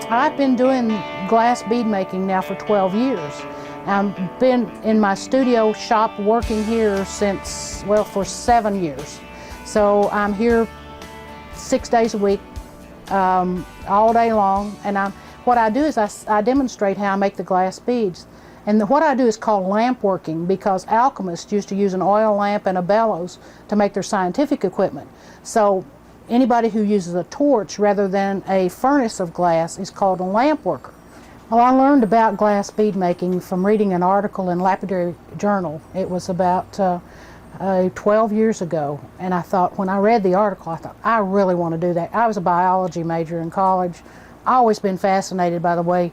I've been doing glass bead making now for 12 years. I've been in my studio shop working here since, well, for 7 years. So I'm here 6 days a week, all day long, and what I do is I demonstrate how I make the glass beads. And what I do is called lamp working, because alchemists used to use an oil lamp and a bellows to make their scientific equipment. So anybody who uses a torch rather than a furnace of glass is called a lamp worker. Well, I learned about glass bead making from reading an article in Lapidary Journal. It was about 12 years ago, and I thought, when I read the article, I thought, I really want to do that. I was a biology major in college. I've always been fascinated by the way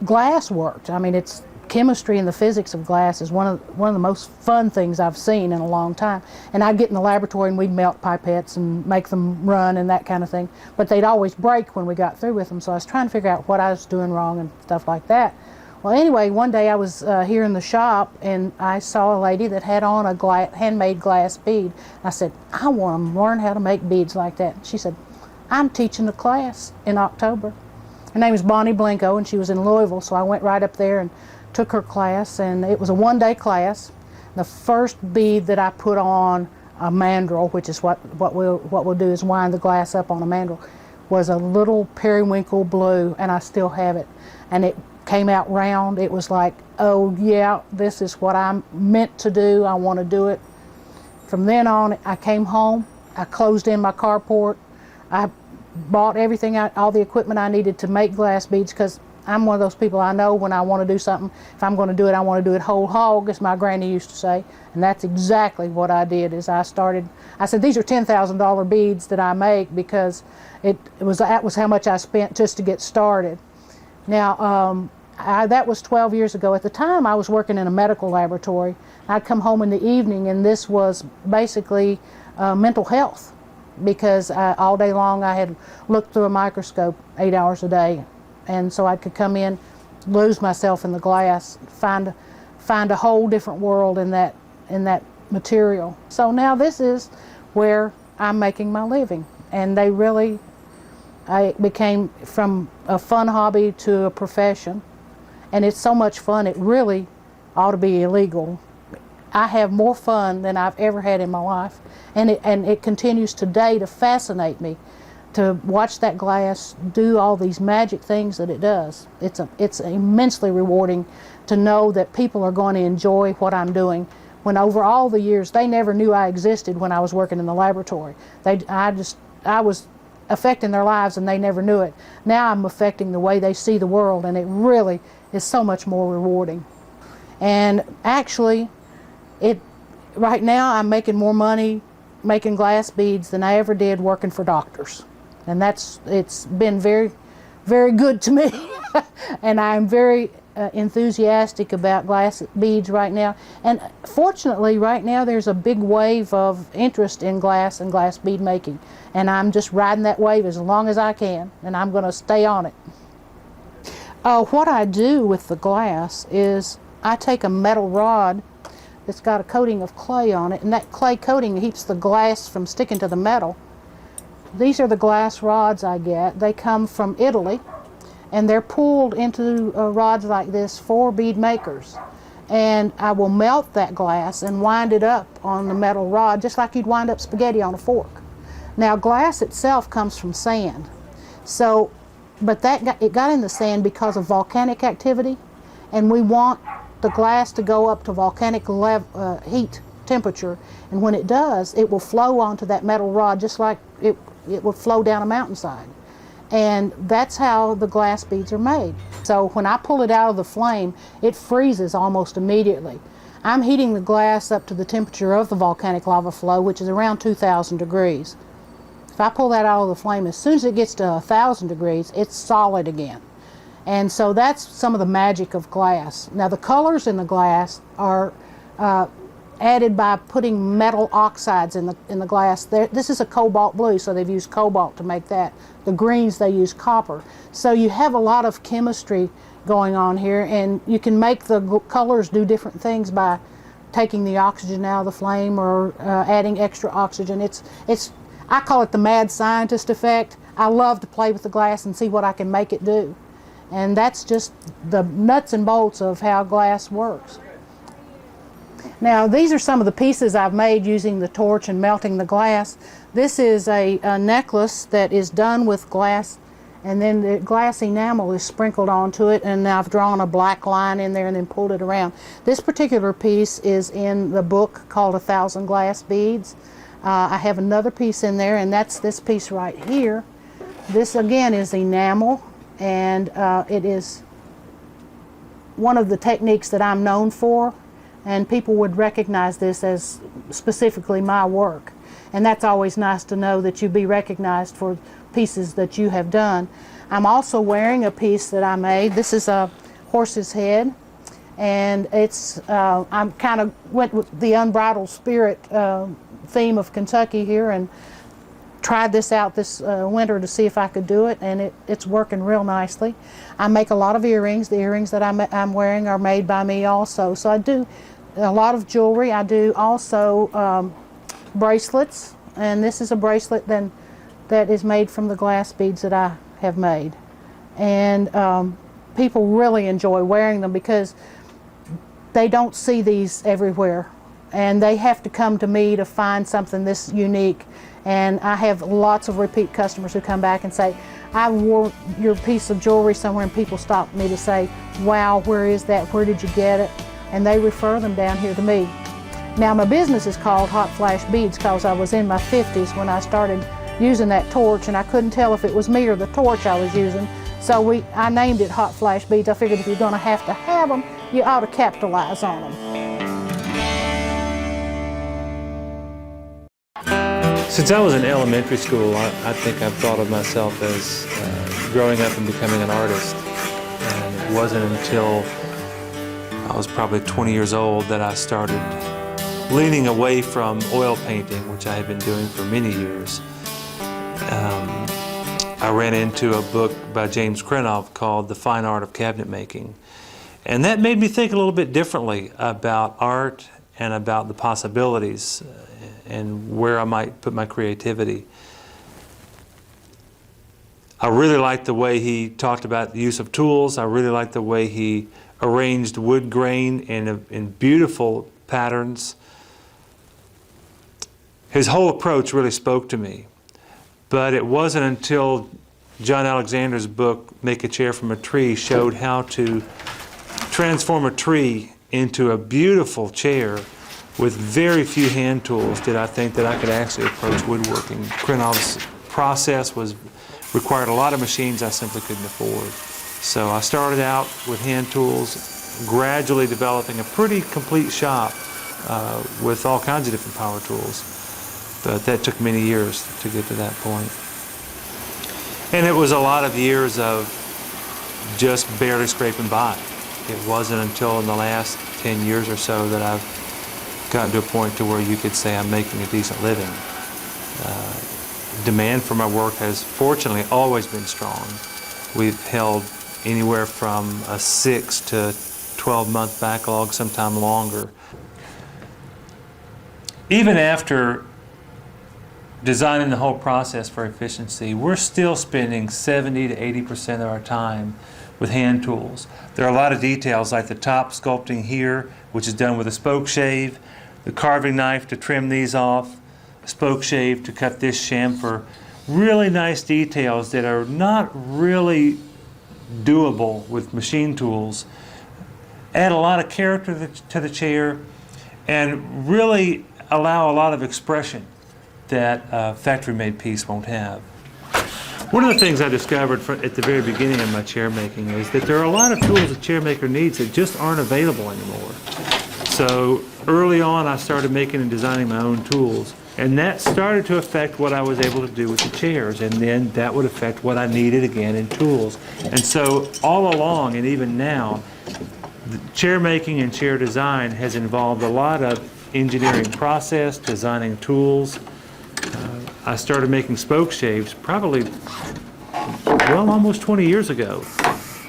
glass worked. I mean, it's chemistry and the physics of glass is one of the most fun things I've seen in a long time. And I'd get in the laboratory and we'd melt pipettes and make them run and that kind of thing. But they'd always break when we got through with them, so I was trying to figure out what I was doing wrong and stuff like that. Well, anyway, one day I was here in the shop and I saw a lady that had on a handmade glass bead. I said, I want to learn how to make beads like that. She said, I'm teaching a class in October. Her name was Bonnie Blanco, and she was in Louisville, so I went right up there and took her class, and it was a one-day class. The first bead that I put on a mandrel, which is what we'll do is wind the glass up on a mandrel, was a little periwinkle blue, and I still have it. And it came out round. It was like, oh yeah, this is what I'm meant to do. I want to do it. From then on, I came home. I closed in my carport. I bought everything, all the equipment I needed to make glass beads, because I'm one of those people, I know when I want to do something, if I'm going to do it, I want to do it whole hog, as my granny used to say. And that's exactly what I did. Is I said, these are $10,000 beads that I make, because that was how much I spent just to get started. Now, that was 12 years ago. At the time, I was working in a medical laboratory. I'd come home in the evening, and this was basically mental health, because all day long I had looked through a microscope 8 hours a day. And so I could come in, lose myself in the glass, find a whole different world in that material. So now this is where I'm making my living. And I became from a fun hobby to a profession. And it's so much fun, it really ought to be illegal. I have more fun than I've ever had in my life. And it continues today to fascinate me, to watch that glass do all these magic things that it does. It's immensely rewarding to know that people are going to enjoy what I'm doing, when over all the years they never knew I existed when I was working in the laboratory. I was affecting their lives and they never knew it. Now I'm affecting the way they see the world, and it really is so much more rewarding. And actually, right now I'm making more money making glass beads than I ever did working for doctors. And it's been very, very good to me. And I'm very enthusiastic about glass beads right now. And fortunately, right now there's a big wave of interest in glass and glass bead making. And I'm just riding that wave as long as I can, and I'm going to stay on it. What I do with the glass is I take a metal rod that's got a coating of clay on it, and that clay coating keeps the glass from sticking to the metal. These are the glass rods I get. They come from Italy, and they're pulled into rods like this for bead makers. And I will melt that glass and wind it up on the metal rod, just like you'd wind up spaghetti on a fork. Now, glass itself comes from sand, but it got in the sand because of volcanic activity, and we want the glass to go up to volcanic heat temperature, and when it does, it will flow onto that metal rod just like it would flow down a mountainside. And that's how the glass beads are made. So when I pull it out of the flame, it freezes almost immediately. I'm heating the glass up to the temperature of the volcanic lava flow, which is around 2,000 degrees. If I pull that out of the flame, as soon as it gets to 1,000 degrees, it's solid again. And so that's some of the magic of glass. Now, the colors in the glass are added by putting metal oxides in the glass. This is a cobalt blue, so they've used cobalt to make that. The greens, they use copper. So you have a lot of chemistry going on here, and you can make the colors do different things by taking the oxygen out of the flame or adding extra oxygen. I call it the mad scientist effect. I love to play with the glass and see what I can make it do. And that's just the nuts and bolts of how glass works. Now, these are some of the pieces I've made using the torch and melting the glass. This is a necklace that is done with glass, and then the glass enamel is sprinkled onto it, and I've drawn a black line in there and then pulled it around. This particular piece is in the book called 1,000 Glass Beads. I have another piece in there, and that's this piece right here. This again is enamel, and it is one of the techniques that I'm known for, and people would recognize this as specifically my work. And that's always nice to know, that you be recognized for pieces that you have done. I'm also wearing a piece that I made. This is a horse's head, and it's I'm kind of went with the unbridled spirit theme of Kentucky here, and tried this out this winter to see if I could do it, and it's working real nicely. I make a lot of earrings. The earrings that I'm wearing are made by me also. So I do a lot of jewelry. I do also bracelets, and this is a bracelet then that is made from the glass beads that I have made. And people really enjoy wearing them because they don't see these everywhere, and they have to come to me to find something this unique. And I have lots of repeat customers who come back and say, I wore your piece of jewelry somewhere, and people stop me to say, wow, where is that? Where did you get it? And they refer them down here to me. Now, my business is called Hot Flash Beads because I was in my 50s when I started using that torch, and I couldn't tell if it was me or the torch I was using. So I named it Hot Flash Beads. I figured if you're going to have them, you ought to capitalize on them. Since I was in elementary school, I think I've thought of myself as growing up and becoming an artist. And it wasn't until I was probably 20 years old that I started leaning away from oil painting, which I had been doing for many years. I ran into a book by James Krenov called The Fine Art of Cabinet Making. And that made me think a little bit differently about art and about the possibilities and where I might put my creativity. I really liked the way he talked about the use of tools. I really liked the way he arranged wood grain in beautiful patterns. His whole approach really spoke to me. But it wasn't until John Alexander's book, Make a Chair from a Tree, showed how to transform a tree into a beautiful chair with very few hand tools did I think that I could actually approach woodworking. Krenov's process required a lot of machines I simply couldn't afford. So I started out with hand tools, gradually developing a pretty complete shop with all kinds of different power tools. But that took many years to get to that point. And it was a lot of years of just barely scraping by. It wasn't until in the last 10 years or so that I've gotten to a point to where you could say I'm making a decent living. Demand for my work has fortunately always been strong. We've held anywhere from a 6 to 12-month backlog, sometime longer. Even after designing the whole process for efficiency, we're still spending 70 to 80% of our time with hand tools. There are a lot of details like the top sculpting here, which is done with a spoke shave, the carving knife to trim these off, a spoke shave to cut this chamfer. Really nice details that are not really doable with machine tools. Add a lot of character to the chair and really allow a lot of expression that a factory-made piece won't have. One of the things I discovered at the very beginning of my chair making is that there are a lot of tools a chair maker needs that just aren't available anymore. So early on I started making and designing my own tools, and that started to affect what I was able to do with the chairs, and then that would affect what I needed again in tools. And so all along, and even now, the chair making and chair design has involved a lot of engineering process, designing tools. I started making spoke shaves probably, well, almost 20 years ago.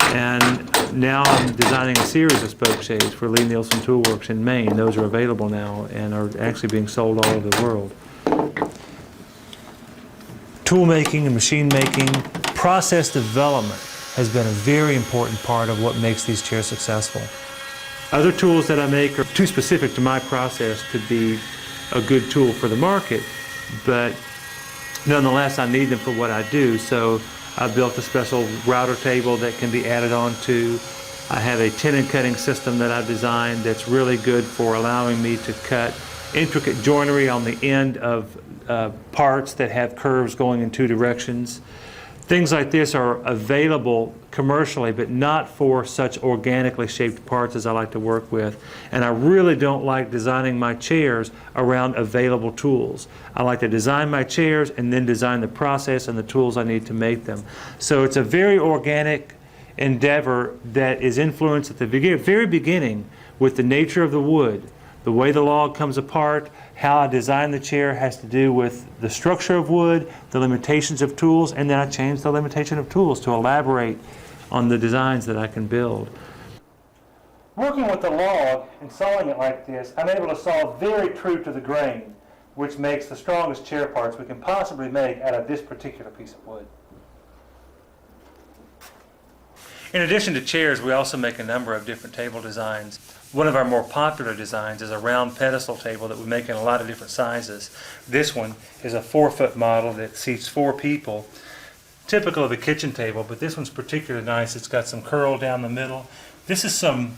And now I'm designing a series of spoke shaves for Lee Nielsen Tool Works in Maine. Those are available now and are actually being sold all over the world. tool making and machine making, process development has been a very important part of what makes these chairs successful. Other tools that I make are too specific to my process to be a good tool for the market, but nonetheless I need them for what I do. So I built a special router table that can be added on to. I have a tenon cutting system that I've designed that's really good for allowing me to cut intricate joinery on the end of parts that have curves going in two directions. Things like this are available commercially, but not for such organically shaped parts as I like to work with. And I really don't like designing my chairs around available tools. I like to design my chairs and then design the process and the tools I need to make them. So it's a very organic endeavor that is influenced at the very beginning with the nature of the wood. The way the log comes apart, how I design the chair has to do with the structure of wood, the limitations of tools, and then I change the limitation of tools to elaborate on the designs that I can build. Working with the log and sawing it like this, I'm able to saw very true to the grain, which makes the strongest chair parts we can possibly make out of this particular piece of wood. In addition to chairs, we also make a number of different table designs. One of our more popular designs is a round pedestal table that we make in a lot of different sizes. This one is a 4-foot model that seats 4 people, typical of a kitchen table, but this one's particularly nice. It's got some curl down the middle. This is some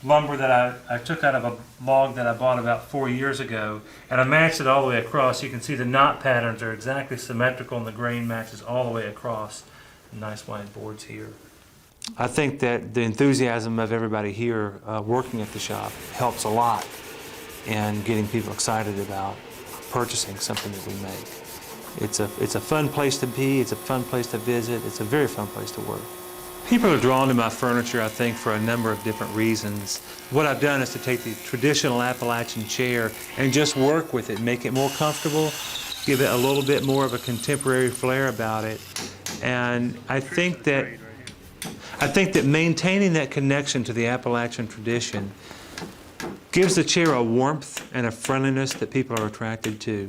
lumber that I took out of a log that I bought about 4 years ago, and I matched it all the way across. You can see the knot patterns are exactly symmetrical and the grain matches all the way across. Nice wide boards here. I think that the enthusiasm of everybody here working at the shop helps a lot in getting people excited about purchasing something that we make. It's a fun place to be, it's a fun place to visit, it's a very fun place to work. People are drawn to my furniture, I think, for a number of different reasons. What I've done is to take the traditional Appalachian chair and just work with it, make it more comfortable, give it a little bit more of a contemporary flair about it. And I think that maintaining that connection to the Appalachian tradition gives the chair a warmth and a friendliness that people are attracted to.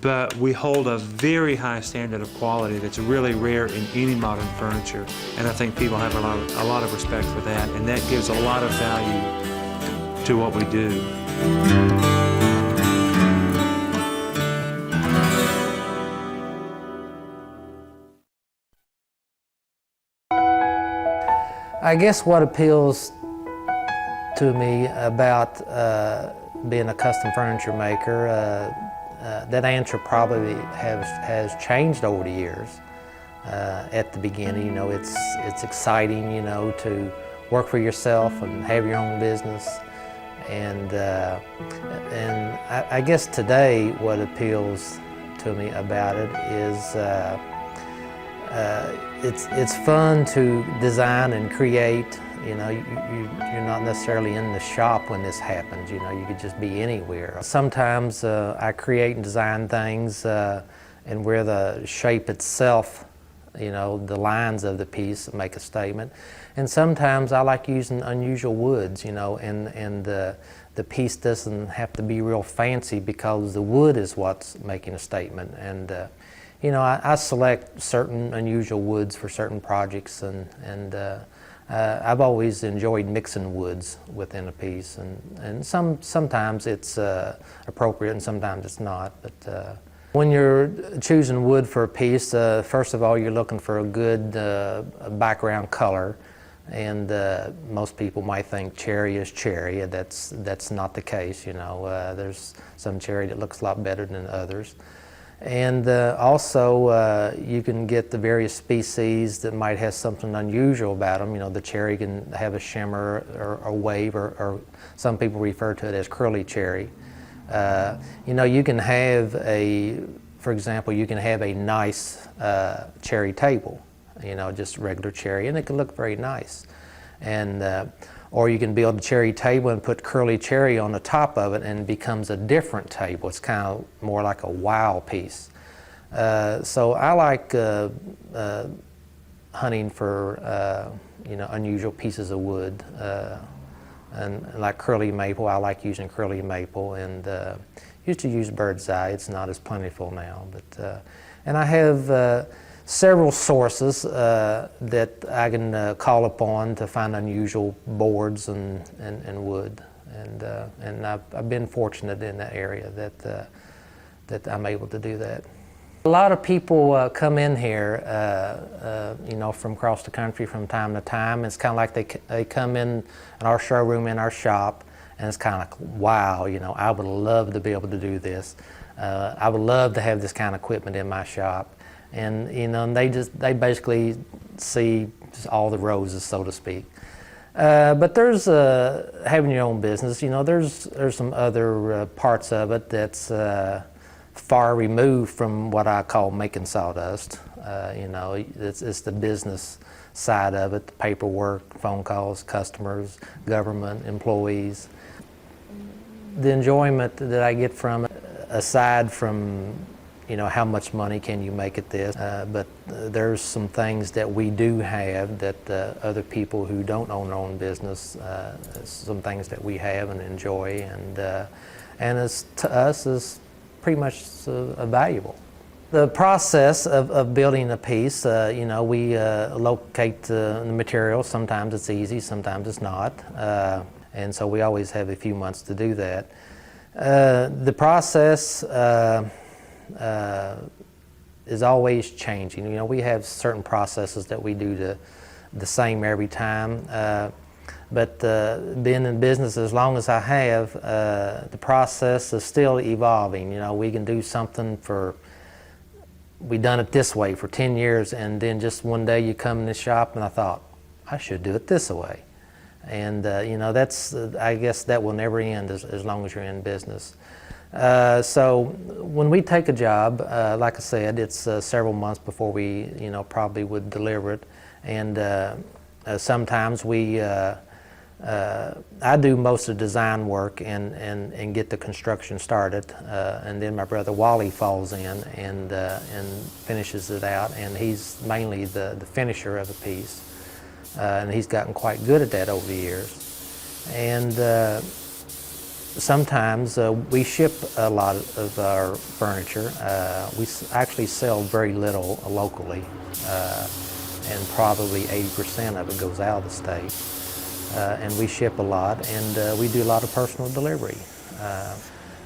But we hold a very high standard of quality that's really rare in any modern furniture, and I think people have a lot of respect for that, and that gives a lot of value to what we do. I guess what appeals to me about being a custom furniture maker, that answer probably has changed over the years. At the beginning, you know, it's exciting, you know, to work for yourself and have your own business, and I guess today what appeals to me about it is it's fun to design and create. You know, you're not necessarily in the shop when this happens. You know, you could just be anywhere. Sometimes I create and design things and where the shape itself, you know, the lines of the piece make a statement. And sometimes I like using unusual woods, you know, and the piece doesn't have to be real fancy because the wood is what's making a statement. And you know, I select certain unusual woods for certain projects, and I've always enjoyed mixing woods within a piece, and sometimes it's appropriate and sometimes it's not. But when you're choosing wood for a piece, first of all, you're looking for a good background color, and most people might think cherry is cherry. That's not the case. You know, there's some cherry that looks a lot better than others. And also, you can get the various species that might have something unusual about them. You know, the cherry can have a shimmer or a wave, or some people refer to it as curly cherry. You know, you can have for example, you can have a nice cherry table, you know, just regular cherry, and it can look very nice. And or you can build a cherry table and put curly cherry on the top of it, and it becomes a different table. It's kind of more like a wow piece. So I like hunting for you know, unusual pieces of wood, and like curly maple. I like using curly maple, and used to use bird's eye. It's not as plentiful now, but And I have several sources that I can call upon to find unusual boards and wood. And I've been fortunate in that area that I'm able to do that. A lot of people come in here, you know, from across the country from time to time. It's kind of like they come in our showroom, in our shop, and it's kind of like, wow, you know, I would love to be able to do this. I would love to have this kind of equipment in my shop. And, you know, and they basically see just all the roses, so to speak. But there's having your own business, you know, there's some other parts of it that's far removed from what I call making sawdust. You know, it's the business side of it, the paperwork, phone calls, customers, government, employees. The enjoyment that I get from it, aside from, you know, how much money can you make at this, but there's some things that we do have that other people who don't own their own business, some things that we have and enjoy, and it's, to us, is pretty much valuable. The process of building a piece, you know, we locate the material. Sometimes it's easy, sometimes it's not, and so we always have a few months to do that. The process is always changing. You know, we have certain processes that we do the same every time. But being in business as long as I have, the process is still evolving. You know, we can do something we've done it this way for 10 years, and then just one day you come in the shop and I thought, I should do it this way. And, you know, I guess that will never end as long as you're in business. So when we take a job, like I said, it's several months before we, you know, probably would deliver it. And sometimes I do most of the design work and get the construction started, and then my brother Wally falls in and finishes it out, and he's mainly the finisher of the piece, and he's gotten quite good at that over the years. And sometimes we ship a lot of our furniture. We actually sell very little locally, and probably 80% of it goes out of the state. And we ship a lot, and we do a lot of personal delivery.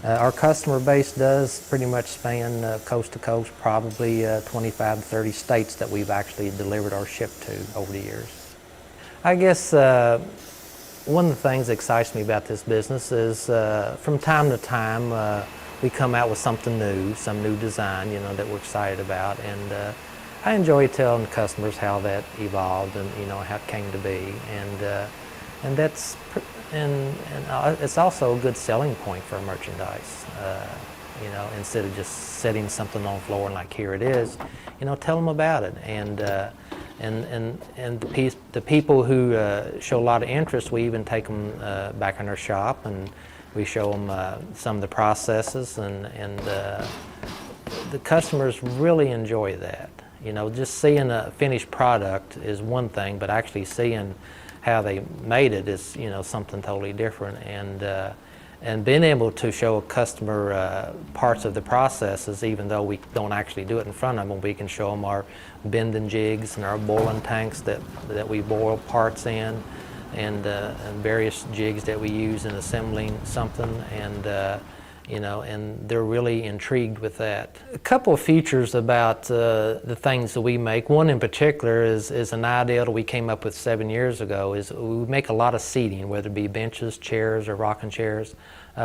Our customer base does pretty much span coast to coast, probably 25 to 30 states that we've actually delivered or shipped to over the years. I guess one of the things that excites me about this business is from time to time we come out with something new, some new design, you know, that we're excited about, and I enjoy telling customers how that evolved and, you know, how it came to be, and that's and it's also a good selling point for merchandise. You know, instead of just setting something on the floor and like, here it is, you know, tell them about it. And the people who show a lot of interest, we even take them back in our shop and we show them some of the processes, and the customers really enjoy that. You know, just seeing a finished product is one thing, but actually seeing how they made it is, you know, something totally different. And being able to show a customer parts of the processes, even though we don't actually do it in front of them, we can show them our bending jigs and our boiling tanks that we boil parts in, and various jigs that we use in assembling something, and you know, and they're really intrigued with that. A couple of features about the things that we make. One in particular is an idea that we came up with 7 years ago. Is we make a lot of seating, whether it be benches, chairs, or rocking chairs.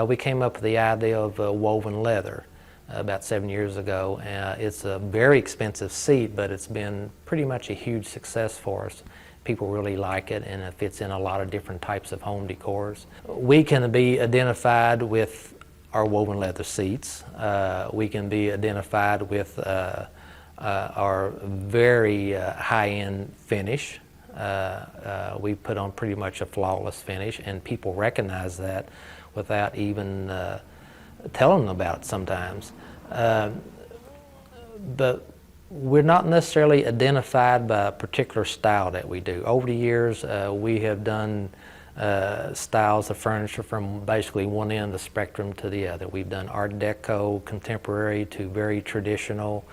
We came up with the idea of woven leather about 7 years ago. It's a very expensive seat, but it's been pretty much a huge success for us. People really like it, and it fits in a lot of different types of home decors. We can be identified with our woven leather seats. We can be identified with our very high-end finish. We put on pretty much a flawless finish, and people recognize that without even telling them about it sometimes. But we're not necessarily identified by a particular style that we do. Over the years, we have done styles of furniture from basically one end of the spectrum to the other. We've done Art Deco, contemporary to very traditional,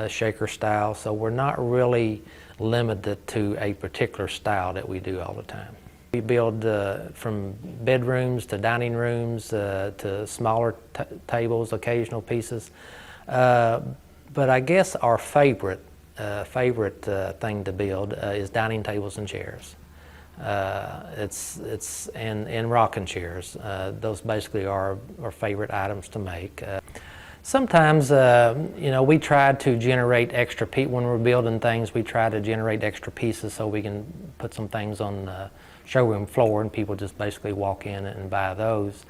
shaker style, so we're not really limited to a particular style that we do all the time. We build from bedrooms to dining rooms to smaller tables, occasional pieces. But I guess our favorite thing to build is dining tables and chairs. And rocking chairs. Those basically are our favorite items to make. Sometimes, we try to generate extra when we're building things. We try to generate extra pieces so we can put some things on the showroom floor, and people just basically walk in and buy those.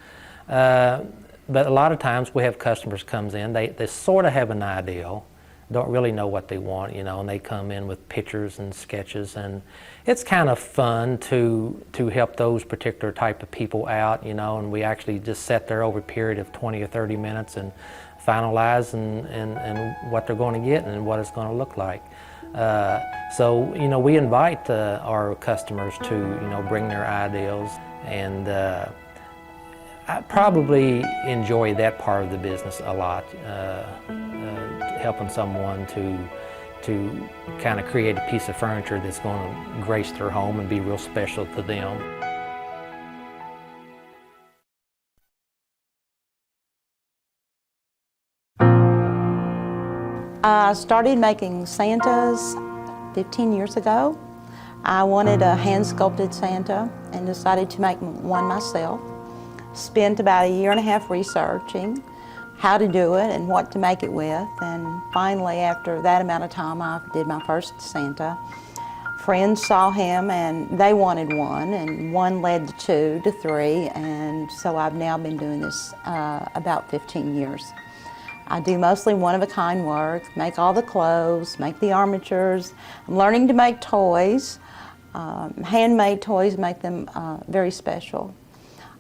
But a lot of times we have customers comes in. They sort of have an ideal, don't really know what they want, and they come in with pictures and sketches, and it's kind of fun to help those particular type of people out, and we actually just sit there over a period of 20 or 30 minutes and finalize and what they're going to get and what it's going to look like. So we invite our customers to bring their ideals, and I probably enjoy that part of the business a lot, helping someone to kind of create a piece of furniture that's going to grace their home and be real special to them. I started making Santas 15 years ago. I wanted a hand-sculpted Santa and decided to make one myself. Spent about a year and a half researching how to do it and what to make it with, and finally, after that amount of time, I did my first Santa. Friends saw him and they wanted one, and one led to 2 to 3, and so I've now been doing this about 15 years. I do mostly one-of-a-kind work, make all the clothes, make the armatures. I'm learning to make toys. Handmade toys make them very special.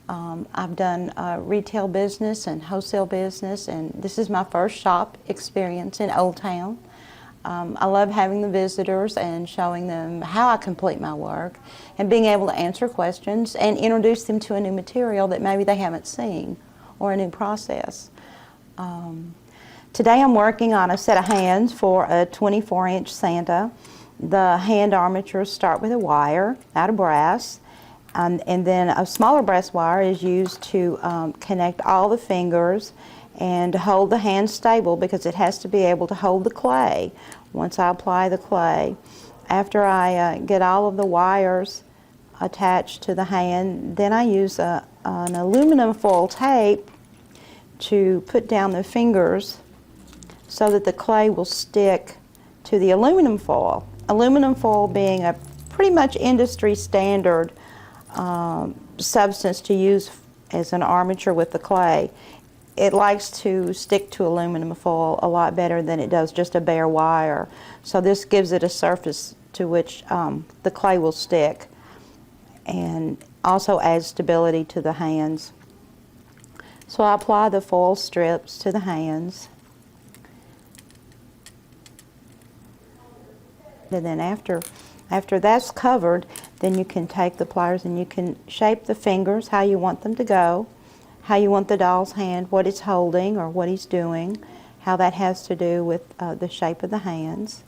I've done retail business and wholesale business, and this is my first shop experience in Old Town. I love having the visitors and showing them how I complete my work and being able to answer questions and introduce them to a new material that maybe they haven't seen or a new process. Today I'm working on a set of hands for a 24-inch Santa. The hand armatures start with a wire out of brass, and then a smaller brass wire is used to connect all the fingers and to hold the hand stable, because it has to be able to hold the clay once I apply the clay. After I get all of the wires attached to the hand, then I use an aluminum foil tape to put down the fingers so that the clay will stick to the aluminum foil. Aluminum foil being a pretty much industry standard substance to use as an armature with the clay. It likes to stick to aluminum foil a lot better than it does just a bare wire. So this gives it a surface to which the clay will stick, and also adds stability to the hands. So I apply the foil strips to the hands. And then after that's covered, then you can take the pliers and you can shape the fingers how you want them to go, how you want the doll's hand, what it's holding or what he's doing, how that has to do with the shape of the hands.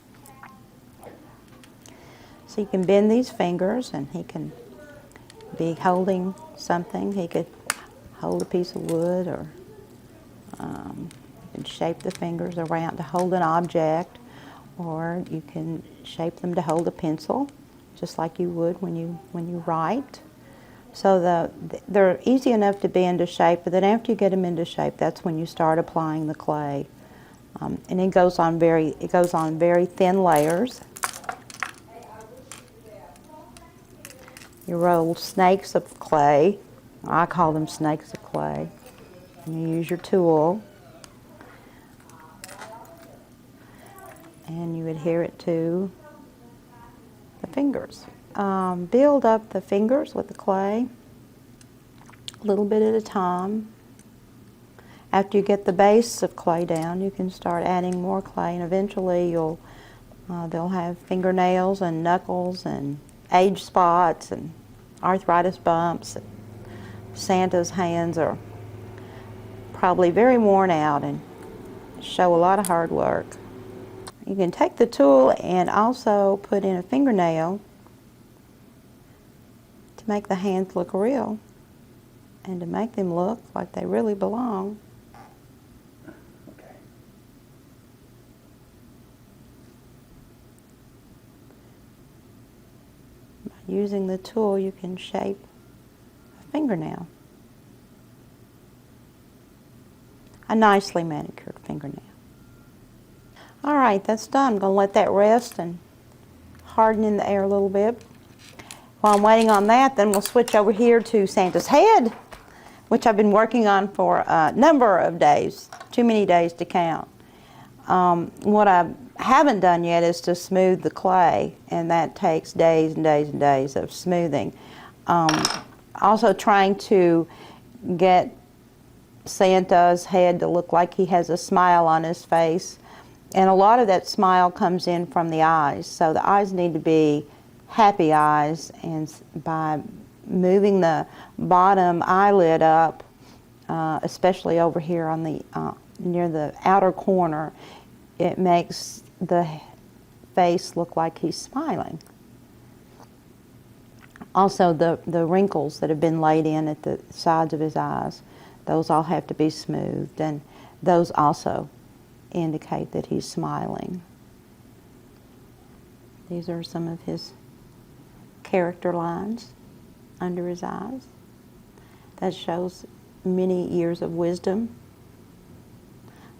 So you can bend these fingers, and he can be holding something. He could hold a piece of wood, or you can shape the fingers around to hold an object, or you can shape them to hold a pencil, just like you would when you write. So they're easy enough to be into shape, but then after you get them into shape, that's when you start applying the clay. And it goes on very thin layers. You roll snakes of clay. I call them snakes of clay. And you use your tool, and you adhere it to the fingers. Build up the fingers with the clay, a little bit at a time. After you get the base of clay down, you can start adding more clay, and eventually they'll have fingernails and knuckles and age spots and arthritis bumps. Santa's hands are probably very worn out and show a lot of hard work. You can take the tool and also put in a fingernail to make the hands look real and to make them look like they really belong. By using the tool, you can shape a fingernail. A nicely manicured fingernail. All right, that's done. I'm going to let that rest and harden in the air a little bit. While I'm waiting on that, then we'll switch over here to Santa's head, which I've been working on for a number of days, too many days to count. What I haven't done yet is to smooth the clay, and that takes days and days and days of smoothing. Also trying to get Santa's head to look like he has a smile on his face. And a lot of that smile comes in from the eyes. So the eyes need to be happy eyes, and by moving the bottom eyelid up, especially over here on the near the outer corner, it makes the face look like he's smiling. Also, the wrinkles that have been laid in at the sides of his eyes, those all have to be smoothed, and those also indicate that he's smiling. These are some of his character lines under his eyes. That shows many years of wisdom.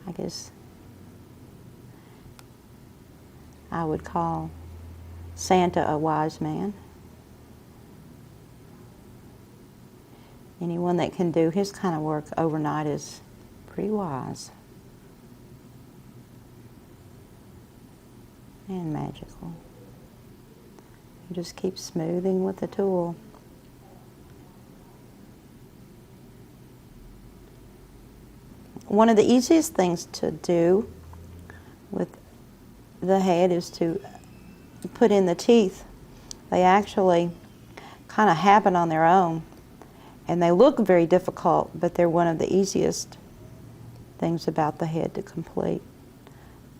I guess I would call Santa a wise man. Anyone that can do his kind of work overnight is pretty wise and magical. You just keep smoothing with the tool. One of the easiest things to do with the head is to put in the teeth. They actually kind of happen on their own, and they look very difficult, but they're one of the easiest things about the head to complete.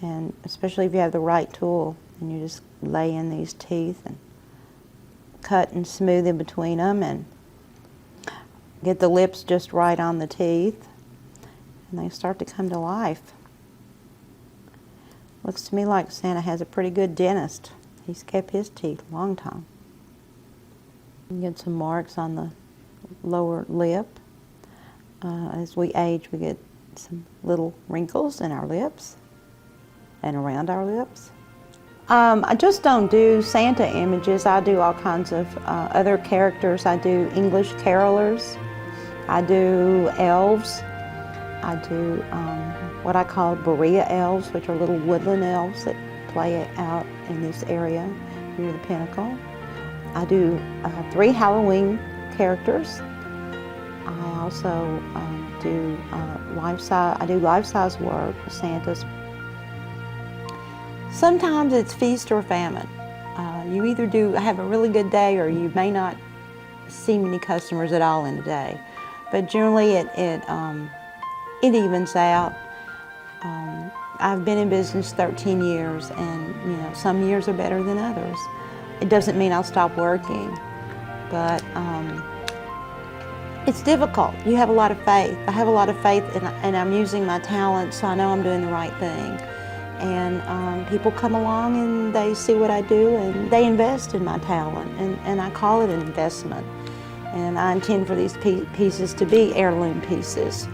And especially if you have the right tool, and you just lay in these teeth and cut and smooth in between them and get the lips just right on the teeth, and they start to come to life. Looks to me like Santa has a pretty good dentist. He's kept his teeth a long time. You get some marks on the lower lip. As we age, we get some little wrinkles in our lips and around our lips. I just don't do Santa images. I do all kinds of other characters. I do English carolers. I do elves. I do what I call Berea elves, which are little woodland elves that play out in this area near the Pinnacle. I do 3 Halloween characters. I also do life-size work with Santa's. Sometimes it's feast or famine. You either have a really good day, or you may not see many customers at all in a day. But generally, it evens out. I've been in business 13 years, and some years are better than others. It doesn't mean I'll stop working, but it's difficult. You have a lot of faith. I have a lot of faith, and I'm using my talent, so I know I'm doing the right thing. And people come along and they see what I do, and they invest in my talent, and I call it an investment. And I intend for these pieces to be heirloom pieces.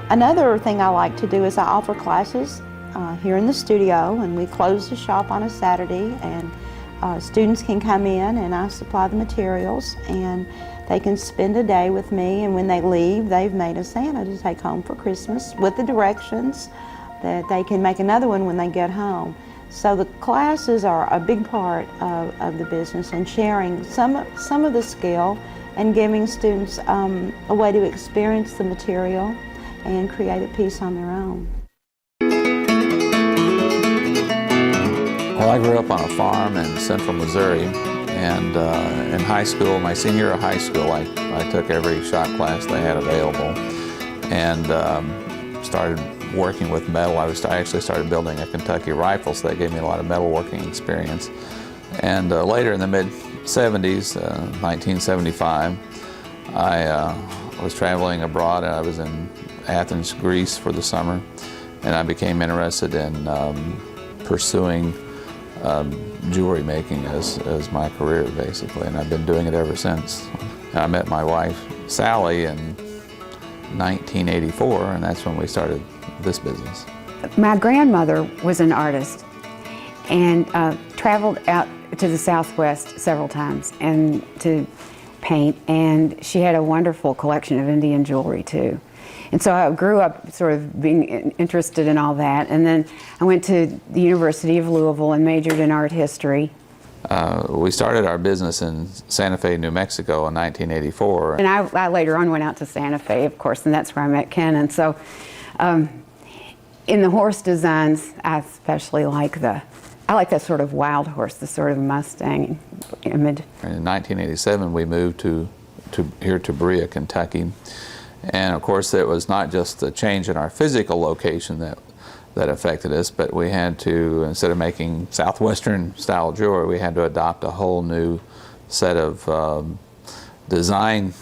Another thing I like to do is I offer classes here in the studio, and we close the shop on a Saturday, and students can come in and I supply the materials, and they can spend a day with me, and when they leave, they've made a Santa to take home for Christmas with the directions that they can make another one when they get home. So the classes are a big part of the business, and sharing some of the skill and giving students a way to experience the material and create a piece on their own. Well, I grew up on a farm in central Missouri, and in high school, my senior year of high school, I took every shop class they had available, and started working with metal. I actually started building a Kentucky rifle, so that gave me a lot of metalworking experience. And later in the mid-70s, 1975, I was traveling abroad, and I was in Athens, Greece for the summer, and I became interested in pursuing jewelry making as my career, basically, and I've been doing it ever since. I met my wife, Sally, in 1984, and that's when we started this business. My grandmother was an artist and traveled out to the Southwest several times and to paint, and she had a wonderful collection of Indian jewelry too. And so I grew up sort of being interested in all that, and then I went to the University of Louisville and majored in art history. We started our business in Santa Fe, New Mexico in 1984. And I later on went out to Santa Fe, of course, and that's where I met Ken. And so in the horse designs, I especially like I like that sort of wild horse, the sort of Mustang image. In 1987, we moved here to Berea, Kentucky. And of course, it was not just the change in our physical location that affected us, but we had to, instead of making Southwestern style jewelry, we had to adopt a whole new set of design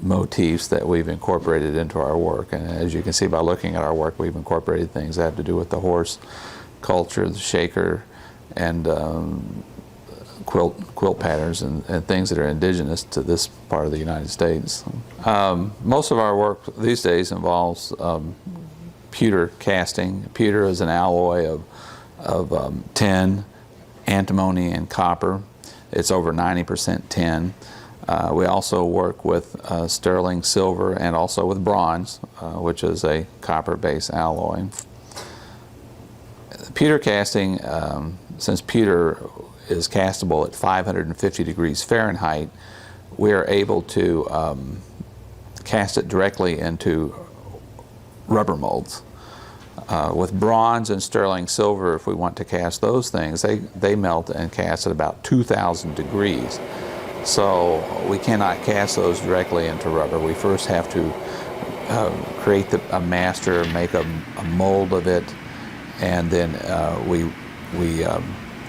motifs that we've incorporated into our work. And as you can see by looking at our work, we've incorporated things that have to do with the horse culture, the shaker, and quilt patterns and things that are indigenous to this part of the United States. Most of our work these days involves pewter casting. Pewter is an alloy of tin, antimony, and copper. It's over 90% tin. We also work with sterling silver and also with bronze, which is a copper-based alloy. Pewter casting, since pewter is castable at 550 degrees Fahrenheit, we are able to cast it directly into rubber molds. With bronze and sterling silver, if we want to cast those things, they melt and cast at about 2,000 degrees. So we cannot cast those directly into rubber. We first have to create a master, make a mold of it, and then we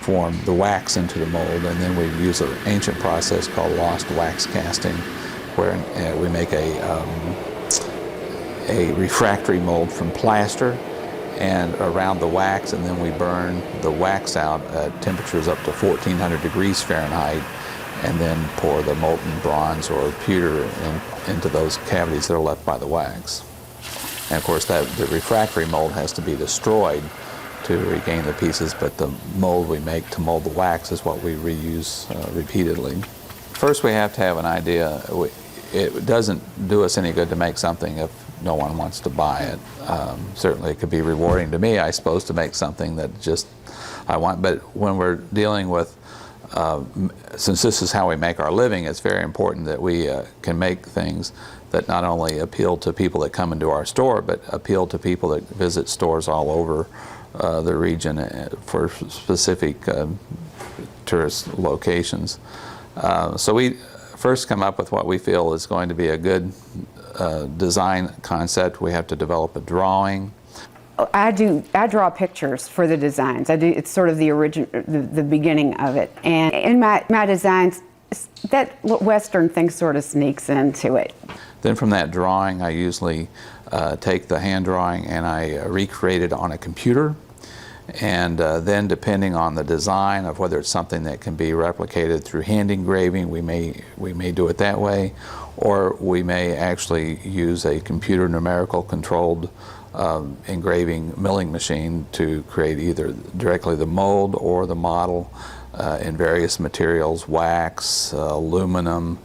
form the wax into the mold, and then we use an ancient process called lost wax casting, where we make a refractory mold from plaster and around the wax, and then we burn the wax out at temperatures up to 1,400 degrees Fahrenheit, and then pour the molten bronze or pewter into those cavities that are left by the wax. And of course, the refractory mold has to be destroyed to regain the pieces, but the mold we make to mold the wax is what we reuse repeatedly. First, we have to have an idea. It doesn't do us any good to make something if no one wants to buy it. Certainly it could be rewarding to me, I suppose, to make something that just I want, but when we're dealing with, since this is how we make our living, it's very important that we can make things that not only appeal to people that come into our store, but appeal to people that visit stores all over the region for specific tourist locations. So we first come up with what we feel is going to be a good design concept. We have to develop a drawing. I draw pictures for the designs. It's sort of the beginning of it. And in my designs, that Western thing sort of sneaks into it. Then from that drawing, I usually take the hand drawing and I recreate it on a computer. And then depending on the design of whether it's something that can be replicated through hand engraving, we may do it that way, or we may actually use a computer numerical controlled engraving milling machine to create either directly the mold or the model in various materials, wax, aluminum.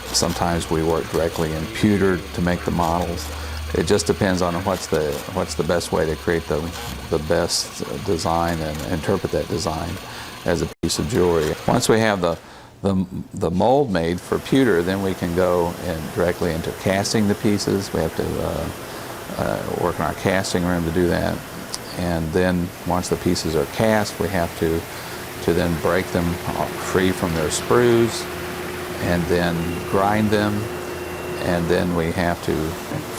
Sometimes we work directly in pewter to make the models. It just depends on what's the best way to create the best design and interpret that design as a piece of jewelry. Once we have the mold made for pewter, then we can go directly into casting the pieces. We have to work in our casting room to do that. And then once the pieces are cast, we have to then break them free from their sprues and then grind them and then we have to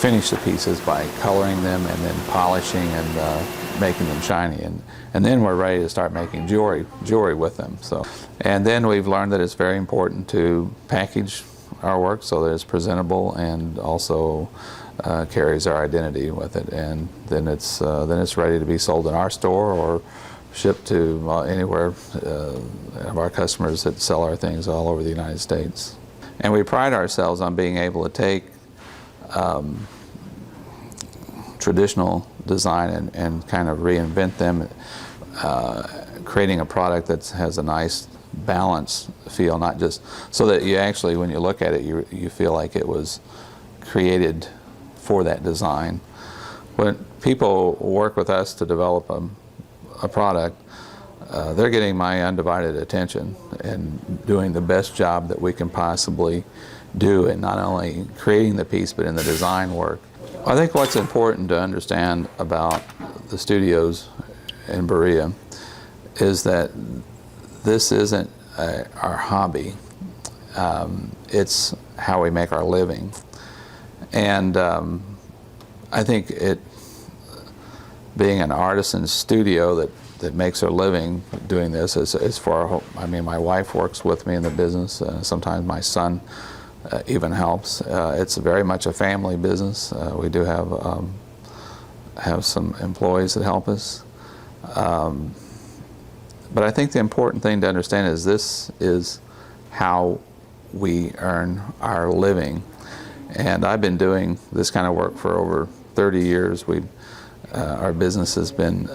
finish the pieces by coloring them and then polishing and making them shiny, and then we're ready to start making jewelry with them. So, and then we've learned that it's very important to package our work so that it's presentable and also carries our identity with it, and then it's ready to be sold in our store or shipped to anywhere of our customers that sell our things all over the United States. And we pride ourselves on being able to take traditional design and kind of reinvent them, creating a product that has a nice balanced feel, not just so that you actually, when you look at it, you feel like it was created for that design. When people work with us to develop a product, they're getting my undivided attention and doing the best job that we can possibly do in not only creating the piece but in the design work. I think what's important to understand about the studios in Berea is that this isn't our hobby. It's how we make our living. And I think being an artisan studio that makes our living doing this is for our, I mean, my wife works with me in the business. Sometimes my son even helps. It's very much a family business. We do have some employees that help us. But I think the important thing to understand is this is how we earn our living. And I've been doing this kind of work for over 30 years. Our business has been,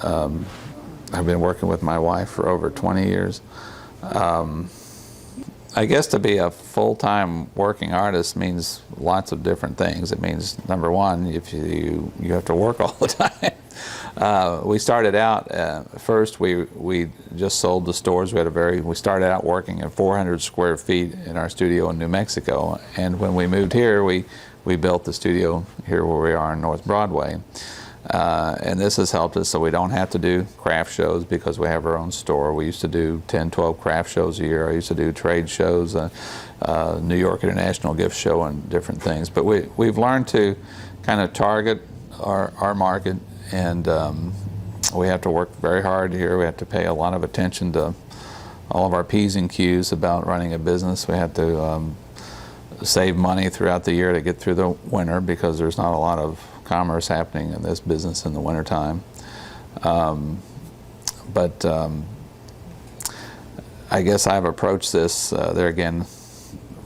I've been working with my wife for over 20 years. I guess to be a full-time working artist means lots of different things. It means, number one, if you have to work all the time. We started out, first we just sold the stores. We started out working at 400 square feet in our studio in New Mexico. And when we moved here, we built the studio here where we are on North Broadway. And this has helped us so we don't have to do craft shows because we have our own store. We used to do 10, 12 craft shows a year. I used to do trade shows, New York International Gift Show and different things. But we've learned to kind of target our market, and we have to work very hard here. We have to pay a lot of attention to all of our P's and Q's about running a business. We have to save money throughout the year to get through the winter because there's not a lot of commerce happening in this business in the wintertime. But I guess I've approached this there again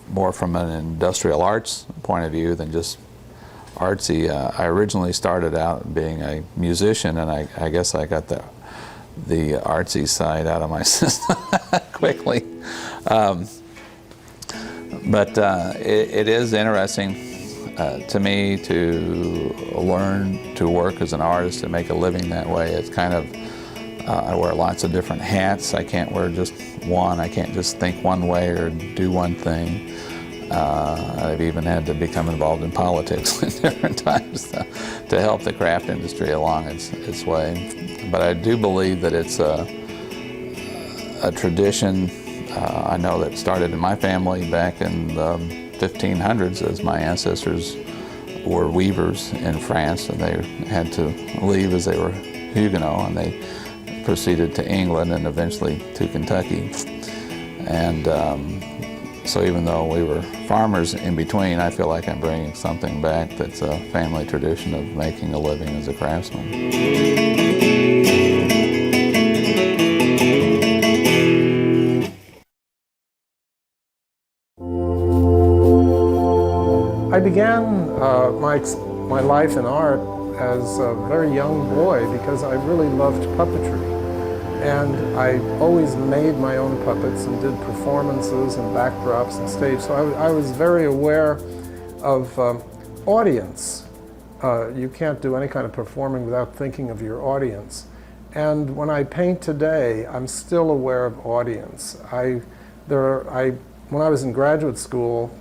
more from an industrial arts point of view than just artsy. I originally started out being a musician, and I guess I got the artsy side out of my system quickly. But it is interesting to me to learn to work as an artist and make a living that way. It's kind of, I wear lots of different hats. I can't wear just one. I can't just think one way or do one thing. I've even had to become involved in politics at different times to help the craft industry along its way. But I do believe that it's a tradition I know that started in my family back in the 1500s, as my ancestors were weavers in France, and they had to leave as they were Huguenot, and they proceeded to England and eventually to Kentucky. And so even though we were farmers in between, I feel like I'm bringing something back that's a family tradition of making a living as a craftsman. I began my life in art as a very young boy because I really loved puppetry. And I always made my own puppets and did performances and backdrops and stage. So I was very aware of audience. You can't do any kind of performing without thinking of your audience. And when I paint today, I'm still aware of audience. When I was in graduate school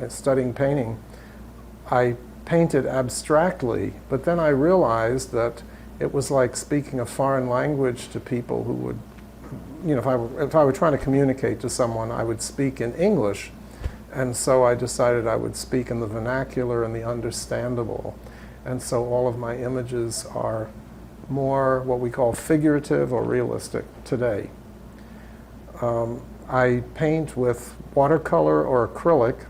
studying painting, I painted abstractly, but then I realized that it was like speaking a foreign language to people who would, if I were trying to communicate to someone, I would speak in English, And so I decided I would speak in the vernacular and the understandable. And so all of my images are more what we call figurative or realistic today. I paint with watercolor or acrylic,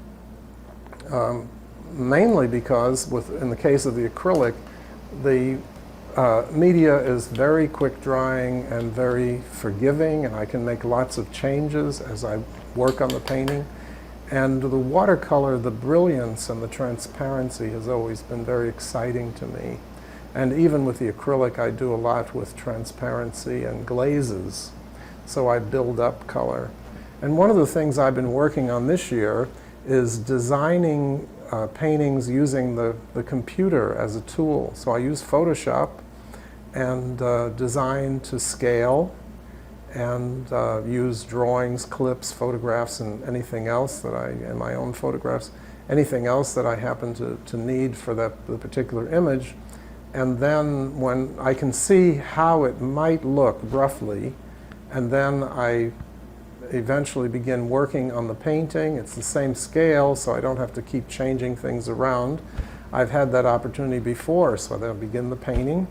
mainly because in the case of the acrylic, the media is very quick drying and very forgiving, and I can make lots of changes as I work on the painting. And the watercolor, the brilliance and the transparency has always been very exciting to me. And even with the acrylic, I do a lot with transparency and glazes, so I build up color. And one of the things I've been working on this year is designing paintings using the computer as a tool. So I use Photoshop and design to scale, and use drawings, clips, photographs, and anything else that and my own photographs, anything else that I happen to need for the particular image. And then when I can see how it might look roughly, and then I eventually begin working on the painting. It's the same scale, so I don't have to keep changing things around. I've had that opportunity before, so I'll begin the painting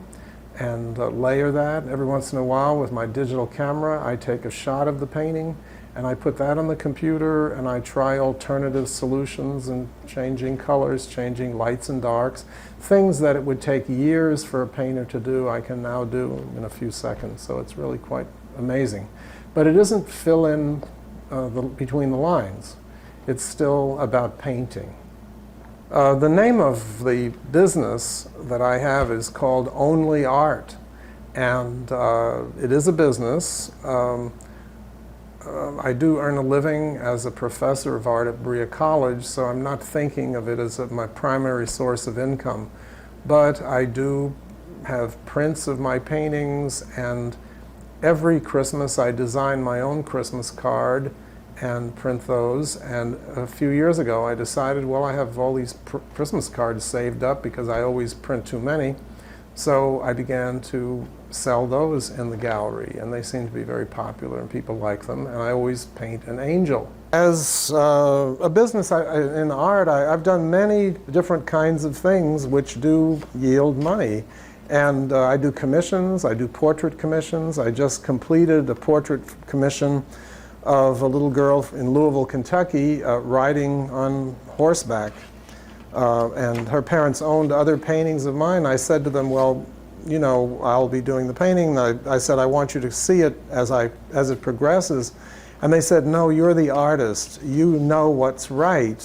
and layer that. Every once in a while with my digital camera, I take a shot of the painting and I put that on the computer and I try alternative solutions and changing colors, changing lights and darks. Things that it would take years for a painter to do, I can now do in a few seconds. So it's really quite amazing. But it isn't fill in between the lines. It's still about painting. The name of the business that I have is called Only Art. And it is a business. I do earn a living as a professor of art at Berea College, so I'm not thinking of it as my primary source of income. But I do have prints of my paintings, and every Christmas I design my own Christmas card and print those. And a few years ago I decided, well, I have all these Christmas cards saved up because I always print too many. So I began to sell those in the gallery, and they seem to be very popular and people like them, and I always paint an angel. As a business in art, I've done many different kinds of things which do yield money. And I do commissions, I do portrait commissions. I just completed a portrait commission of a little girl in Louisville, Kentucky, riding on horseback. And her parents owned other paintings of mine. I said to them, well, you know, I'll be doing the painting. I said, I want you to see it as it progresses. And they said, no, you're the artist. You know what's right,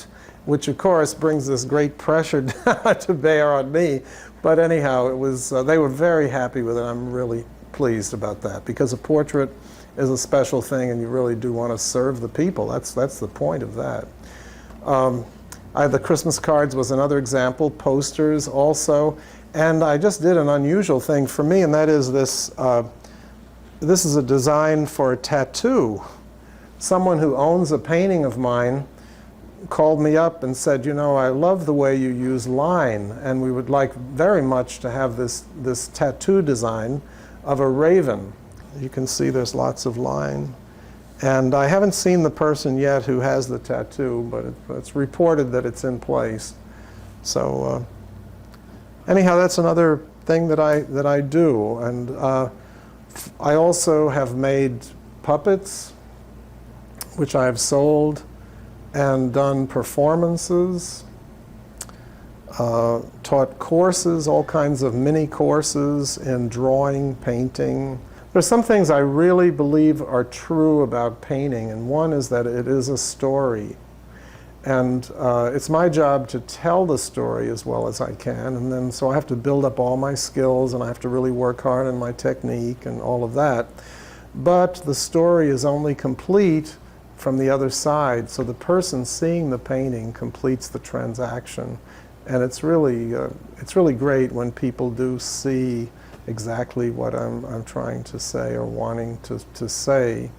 which of course brings this great pressure to bear on me. But anyhow, it was, they were very happy with it. I'm really pleased about that, because a portrait is a special thing and you really do want to serve the people. That's the point of that. The Christmas cards was another example, posters also. And I just did an unusual thing for me, and that is this. This is a design for a tattoo. Someone who owns a painting of mine called me up and said, you know, I love the way you use line, and we would like very much to have this tattoo design of a raven. You can see there's lots of line. And I haven't seen the person yet who has the tattoo, but it's reported that it's in place. So anyhow, that's another thing that I do. And I also have made puppets, which I have sold, and done performances, taught courses, all kinds of mini courses in drawing, painting. There's some things I really believe are true about painting, and one is that it is a story. And it's my job to tell the story as well as I can, and then so I have to build up all my skills, and I have to really work hard on my technique and all of that. But the story is only complete from the other side, so the person seeing the painting completes the transaction. And it's really great when people do see exactly what I'm trying to say or wanting to say.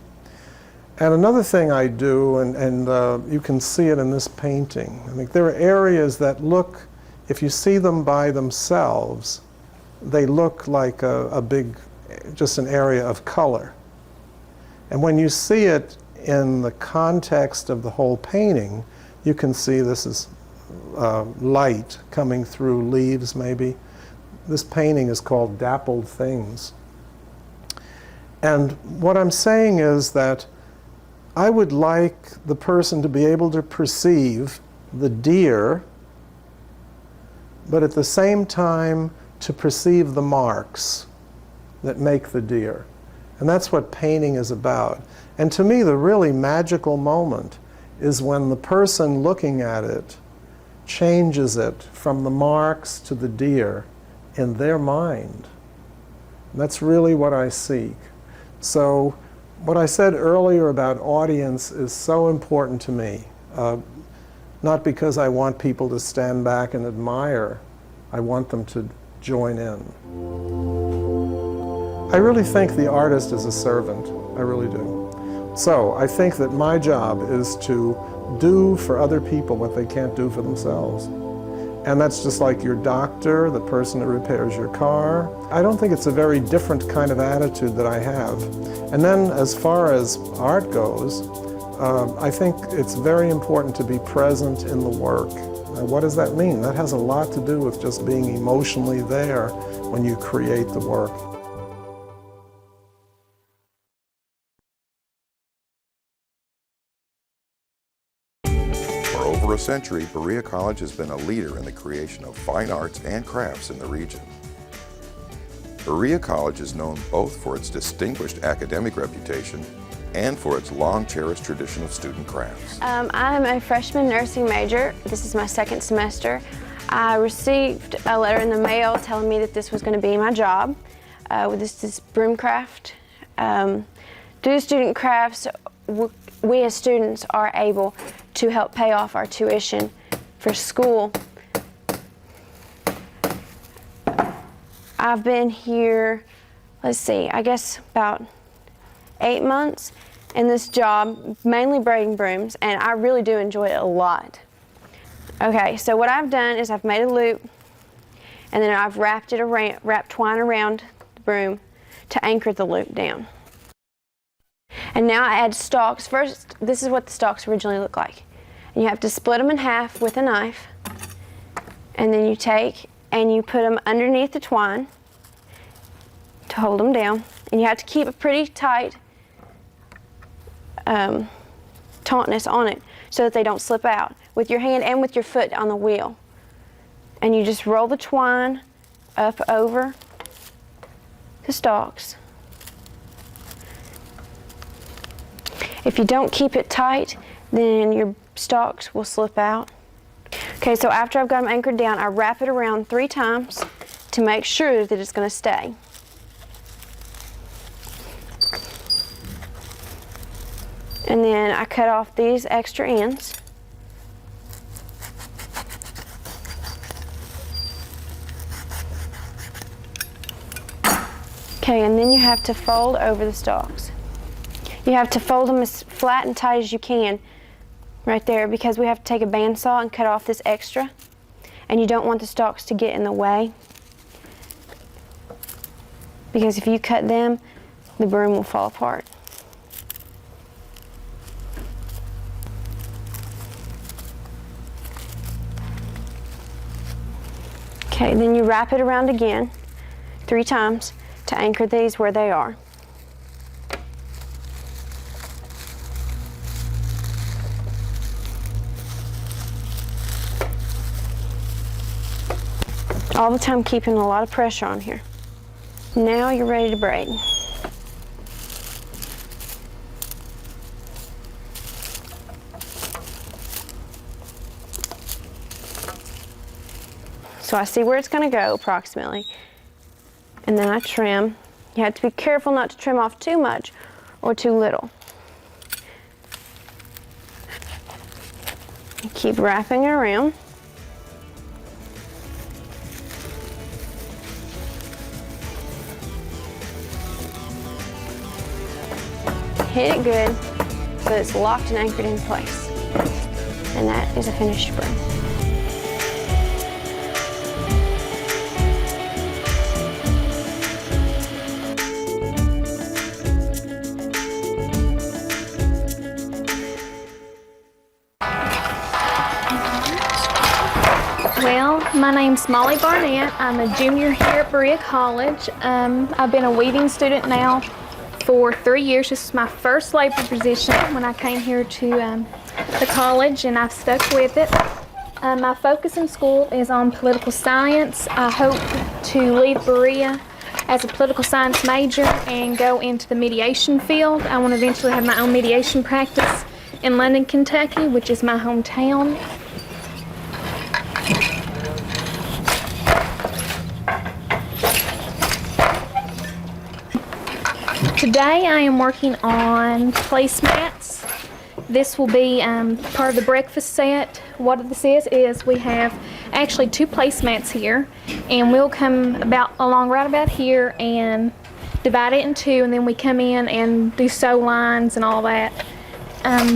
And another thing I do, and you can see it in this painting, I think there are areas that look, if you see them by themselves, they look like a big, just an area of color. And when you see it in the context of the whole painting, You can see this is light coming through leaves, maybe. This painting is called Dappled Things. And what I'm saying is that I would like the person to be able to perceive the deer, but at the same time to perceive the marks that make the deer. And that's what painting is about. And to me, the really magical moment is when the person looking at it changes it from the marks to the deer in their mind. And that's really what I seek. So what I said earlier about audience is so important to me. Not because I want people to stand back and admire. I want them to join in. I really think the artist is a servant. I really do. So I think that my job is to do for other people what they can't do for themselves. And that's just like your doctor, the person that repairs your car. I don't think it's a very different kind of attitude that I have. And then as far as art goes, I think it's very important to be present in the work. Now, what does that mean? That has a lot to do with just being emotionally there when you create the work. For over a century, Berea College has been a leader in the creation of fine arts and crafts in the region. Berea College is known both for its distinguished academic reputation and for its long-cherished tradition of student crafts. I'm a freshman nursing major. This is my second semester. I received a letter in the mail telling me that this was going to be my job. This is Broomcraft. Through student crafts, we as students are able to help pay off our tuition for school. I've been here, let's see, I guess about 8 months in this job, mainly braiding brooms, and I really do enjoy it a lot. Okay, so what I've done is I've made a loop, and then I've wrapped twine around the broom to anchor the loop down. And now I add stalks. First, this is what the stalks originally look like. And you have to split them in half with a knife, and then you take and you put them underneath the twine to hold them down. And you have to keep a pretty tight tautness on it so that they don't slip out with your hand and with your foot on the wheel. And you just roll the twine up over the stalks. If you don't keep it tight, then your stalks will slip out. Okay, so after I've got them anchored down, I wrap it around 3 times to make sure that it's going to stay. And then I cut off these extra ends. Okay, and then you have to fold over the stalks. You have to fold them as flat and tight as you can right there, because we have to take a bandsaw and cut off this extra, and you don't want the stalks to get in the way, because if you cut them, the broom will fall apart. Okay, then you wrap it around again 3 times to anchor these where they are. All the time keeping a lot of pressure on here. Now you're ready to braid. So I see where it's going to go approximately, and then I trim. You have to be careful not to trim off too much or too little. You keep wrapping it around. Hit it good so that it's locked and anchored in place. And that is a finished broom. My name's Molly Barnett. I'm a junior here at Berea College. I've been a weaving student now for 3 years. This is my first labor position when I came here to the college, and I've stuck with it. My focus in school is on political science. I hope to leave Berea as a political science major and go into the mediation field. I want to eventually have my own mediation practice in London, Kentucky, which is my hometown. Today I am working on placemats. This will be part of the breakfast set. What this is we have actually 2 placemats here, and we'll come along right about here and divide it in 2, and then we come in and do sew lines and all that.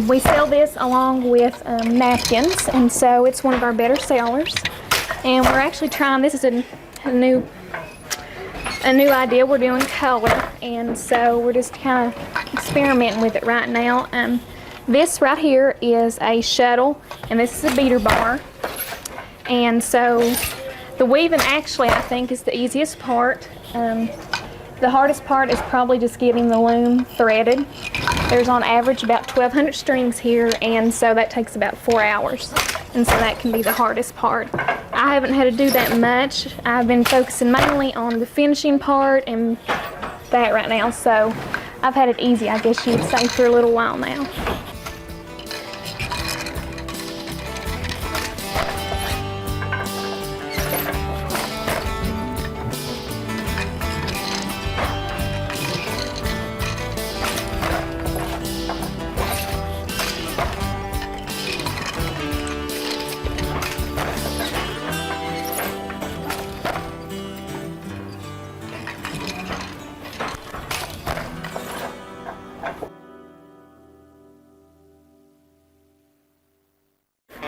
We sell this along with napkins, and so it's one of our better sellers. And we're actually trying, this is a new idea. We're doing color, and so we're just kind of experimenting with it right now. This right here is a shuttle, and this is a beater bar. And so the weaving actually, I think, is the easiest part. The hardest part is probably just getting the loom threaded. There's on average about 1,200 strings here, and so that takes about 4 hours. And so that can be the hardest part. I haven't had to do that much. I've been focusing mainly on the finishing part and that right now, so I've had it easy, I guess you'd say, for a little while now.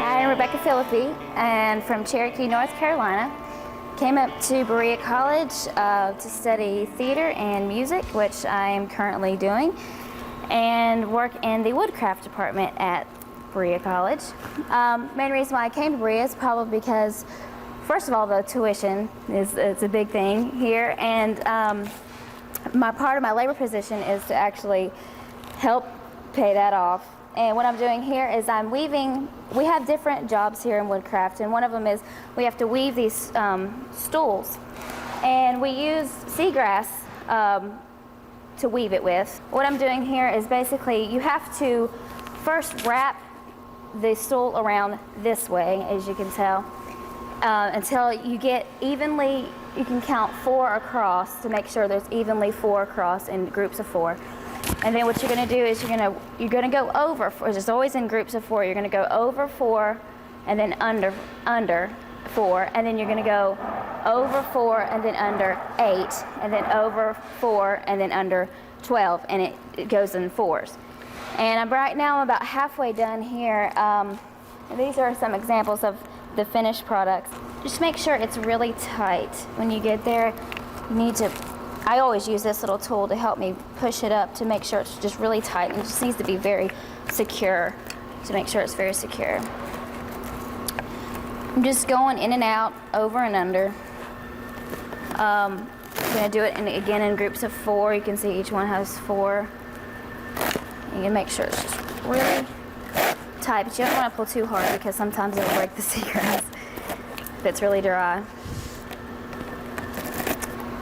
I'm Rebecca Philippi, and from Cherokee, North Carolina. Came up to Berea College to study theater and music, which I am currently doing, and work in the woodcraft department at Berea College. Main reason why I came to Berea is probably because, first of all, the tuition is a big thing here, and part of my labor position is to actually help pay that off. And what I'm doing here is I'm weaving. We have different jobs here in woodcraft, and one of them is we have to weave these stools, and we use seagrass to weave it with. What I'm doing here is basically you have to first wrap the stool around this way, as you can tell, until you get evenly. You can count 4 across to make sure there's evenly 4 across in groups of 4. And then what you're going to do is you're going to go over, it's always in groups of 4, you're going to go over 4 and then under 4, and then you're going to go over 4 and then under 8, and then over 4 and then under 12, and it goes in 4s. And right now I'm about halfway done here. These are some examples of the finished products. Just make sure it's really tight. When you get there, you need to, I always use this little tool to help me push it up to make sure it's just really tight, and it just needs to be very secure to make sure it's very secure. I'm just going in and out, over and under. I'm going to do it again in groups of 4. You can see each one has 4. You can make sure it's just really tight, but you don't want to pull too hard because sometimes it'll break the seagrass if it's really dry.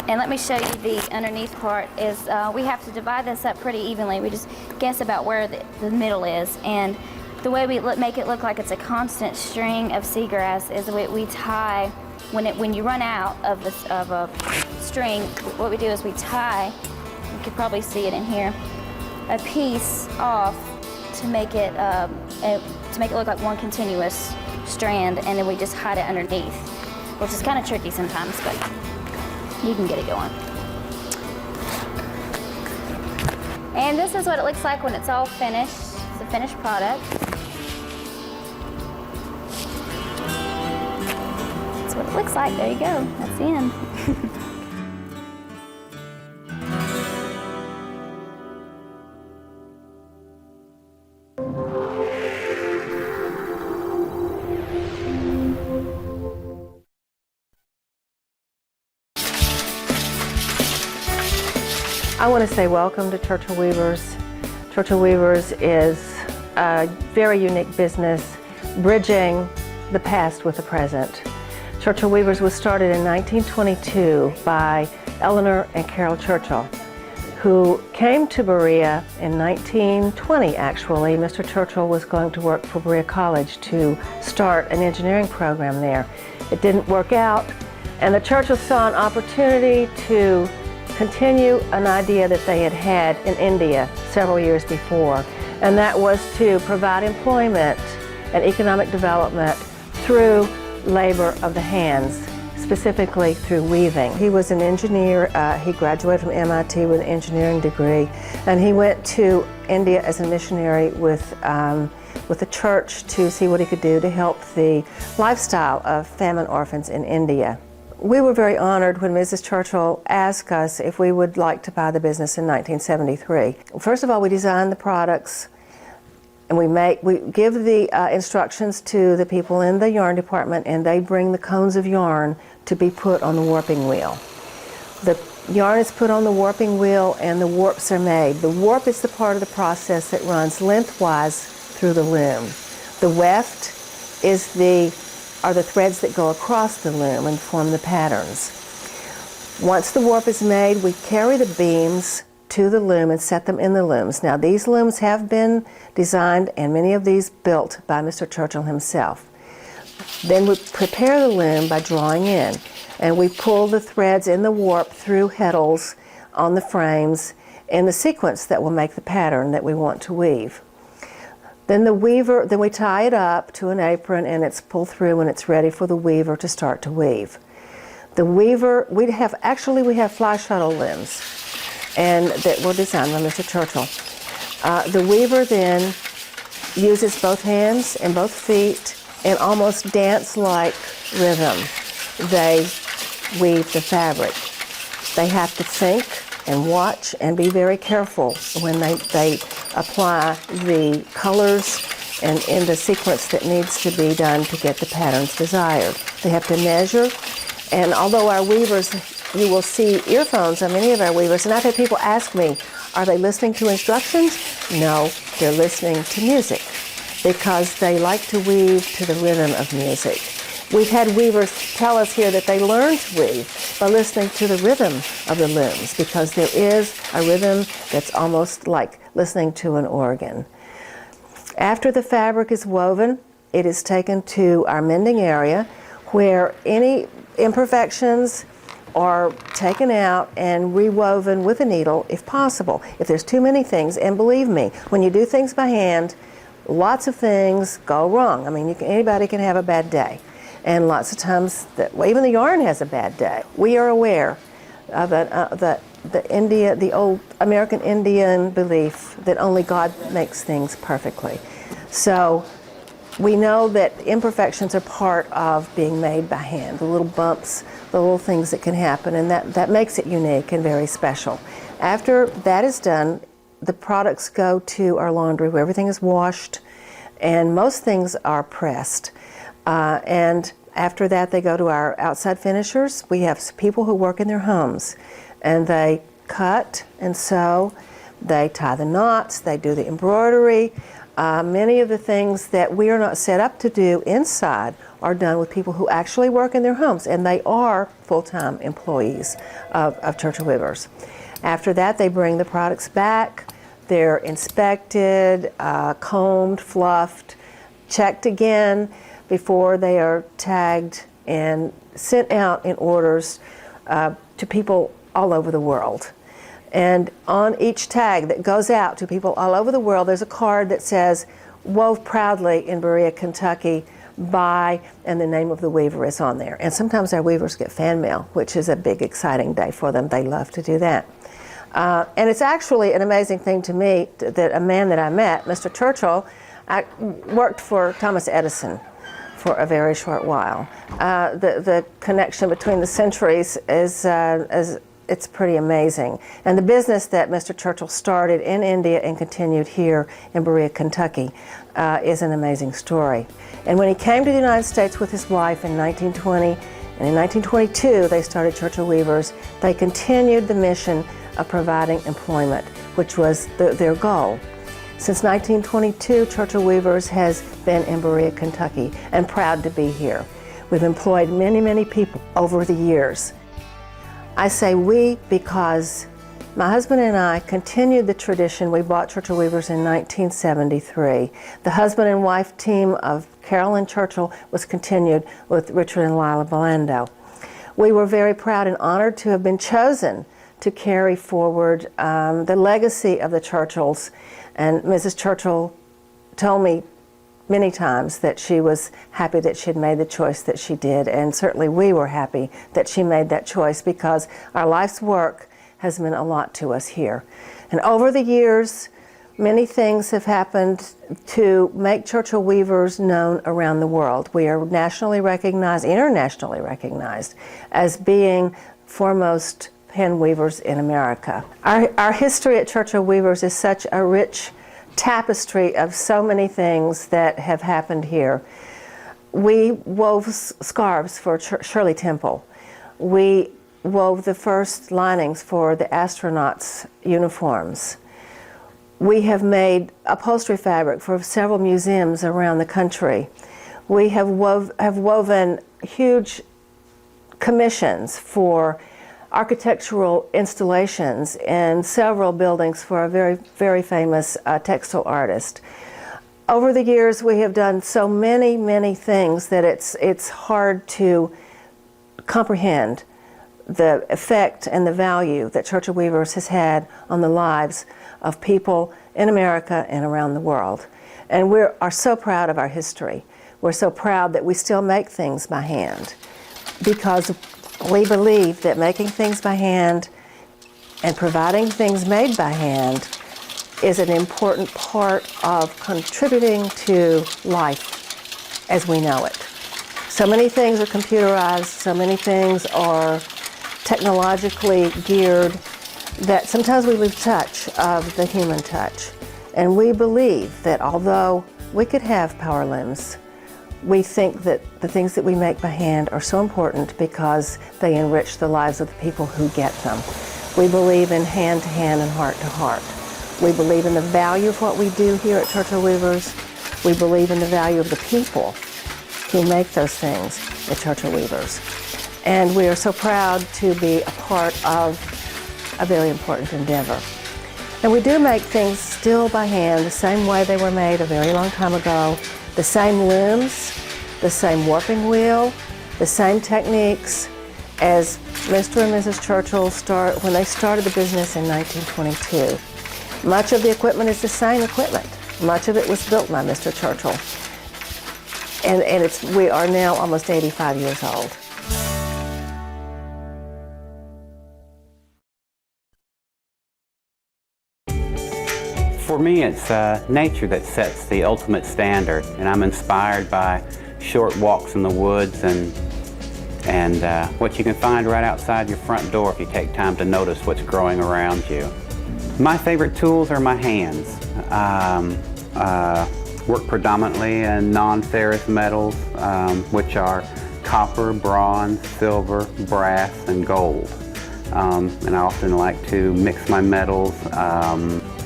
And let me show you the underneath part. Is we have to divide this up pretty evenly. We just guess about where the middle is, and the way we make it look like it's a constant string of seagrass is we tie, when you run out of a string, what we do is we tie, you could probably see it in here, a piece off to make it look like one continuous strand, and then we just hide it underneath, which is kind of tricky sometimes, but you can get it going. And this is what it looks like when it's all finished. It's a finished product. That's what it looks like. There you go. That's the end. I want to say welcome to Churchill Weavers. Churchill Weavers is a very unique business, bridging the past with the present. Churchill Weavers was started in 1922 by Eleanor and Carol Churchill, who came to Berea in 1920, actually. Mr. Churchill was going to work for Berea College to start an engineering program there. It didn't work out, and the Churchills saw an opportunity to continue an idea that they had had in India several years before, and that was to provide employment and economic development through labor of the hands, specifically through weaving. He was an engineer. He graduated from MIT with an engineering degree, and he went to India as a missionary with the church to see what he could do to help the lifestyle of famine orphans in India. We were very honored when Mrs. Churchill asked us if we would like to buy the business in 1973. First of all, we designed the products, and we give the instructions to the people in the yarn department, and they bring the cones of yarn to be put on the warping wheel. The yarn is put on the warping wheel and the warps are made. The warp is the part of the process that runs lengthwise through the loom. The weft are the threads that go across the loom and form the patterns. Once the warp is made, we carry the beams to the loom and set them in the looms. Now, these looms have been designed, and many of these built by Mr. Churchill himself. Then we prepare the loom by drawing in, and we pull the threads in the warp through heddles on the frames in the sequence that will make the pattern that we want to weave. Then we tie it up to an apron, and it's pulled through, and it's ready for the weaver to start to weave. The weaver, we have fly shuttle looms, and that were designed by Mr. Churchill. The weaver then uses both hands and both feet and almost dance-like rhythm. They weave the fabric. They have to think and watch and be very careful when they apply the colors and in the sequence that needs to be done to get the patterns desired. They have to measure, and although our weavers, you will see earphones on many of our weavers, and I've had people ask me, are they listening to instructions? No, they're listening to music because they like to weave to the rhythm of music. We've had weavers tell us here that they learn to weave by listening to the rhythm of the looms, because there is a rhythm that's almost like listening to an organ. After the fabric is woven, it is taken to our mending area where any imperfections are taken out and rewoven with a needle if possible. If there's too many things, and believe me, when you do things by hand, lots of things go wrong. I mean, anybody can have a bad day. And lots of times, even the yarn has a bad day. We are aware of the old American Indian belief that only God makes things perfectly. So we know that imperfections are part of being made by hand, the little bumps, the little things that can happen, and that makes it unique and very special. After that is done, the products go to our laundry where everything is washed, and most things are pressed. And after that, they go to our outside finishers. We have people who work in their homes, and they cut and sew, they tie the knots, they do the embroidery. Many of the things that we are not set up to do inside are done with people who actually work in their homes, and they are full-time employees of Churchill Weavers. After that, they bring the products back. They're inspected, combed, fluffed, checked again before they are tagged and sent out in orders to people all over the world. And on each tag that goes out to people all over the world, there's a card that says, "Wove proudly in Berea, Kentucky by," and the name of the weaver is on there. And sometimes our weavers get fan mail, which is a big, exciting day for them. They love to do that. And it's actually an amazing thing to me that a man that I met, Mr. Churchill, worked for Thomas Edison for a very short while. The connection between the centuries it's pretty amazing. And the business that Mr. Churchill started in India and continued here in Berea, Kentucky is an amazing story. And when he came to the United States with his wife in 1920, and in 1922 they started Churchill Weavers, they continued the mission of providing employment, which was their goal. Since 1922, Churchill Weavers has been in Berea, Kentucky, and proud to be here. We've employed many, many people over the years. I say we because my husband and I continued the tradition. We bought Churchill Weavers in 1973. The husband and wife team of Carolyn Churchill was continued with Richard and Lila Belando. We were very proud and honored to have been chosen to carry forward the legacy of the Churchills. And Mrs. Churchill told me many times that she was happy that she had made the choice that she did, and certainly we were happy that she made that choice because our life's work has meant a lot to us here. And over the years, many things have happened to make Churchill Weavers known around the world. We are nationally recognized, internationally recognized, as being foremost pen weavers in America. Our history at Churchill Weavers is such a rich tapestry of so many things that have happened here. We wove scarves for Shirley Temple. We wove the first linings for the astronauts' uniforms. We have made upholstery fabric for several museums around the country. We have woven huge commissions for architectural installations in several buildings for a very, very famous textile artist. Over the years, we have done so many, many things that it's hard to comprehend the effect and the value that Churchill Weavers has had on the lives of people in America and around the world. And we are so proud of our history. We're so proud that we still make things by hand, because we believe that making things by hand and providing things made by hand is an important part of contributing to life as we know it. So many things are computerized, so many things are technologically geared that sometimes we lose touch of the human touch. And we believe that although we could have power limbs, we think that the things that we make by hand are so important because they enrich the lives of the people who get them. We believe in hand to hand and heart to heart. We believe in the value of what we do here at Churchill Weavers. We believe in the value of the people who make those things at Churchill Weavers. And we are so proud to be a part of a very important endeavor. And we do make things still by hand the same way they were made a very long time ago. The same looms, the same warping wheel, the same techniques as Mr. and Mrs. Churchill when they started the business in 1922. Much of the equipment is the same equipment. Much of it was built by Mr. Churchill. And we are now almost 85 years old. For me, it's nature that sets the ultimate standard, and I'm inspired by short walks in the woods and what you can find right outside your front door if you take time to notice what's growing around you. My favorite tools are my hands. Work predominantly in non-ferrous metals, which are copper, bronze, silver, brass, and gold. And I often like to mix my metals.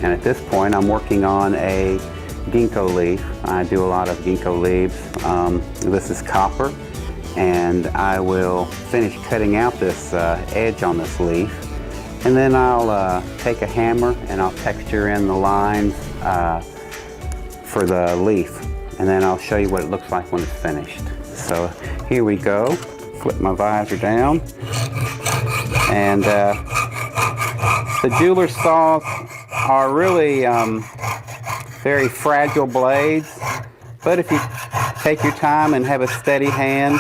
And at this point, I'm working on a ginkgo leaf. I do a lot of ginkgo leaves. This is copper, and I will finish cutting out this edge on this leaf. And then I'll take a hammer and I'll texture in the lines for the leaf. And then I'll show you what it looks like when it's finished. So here we go. Flip my visor down. And the jeweler's saws are really very fragile blades, but if you take your time and have a steady hand,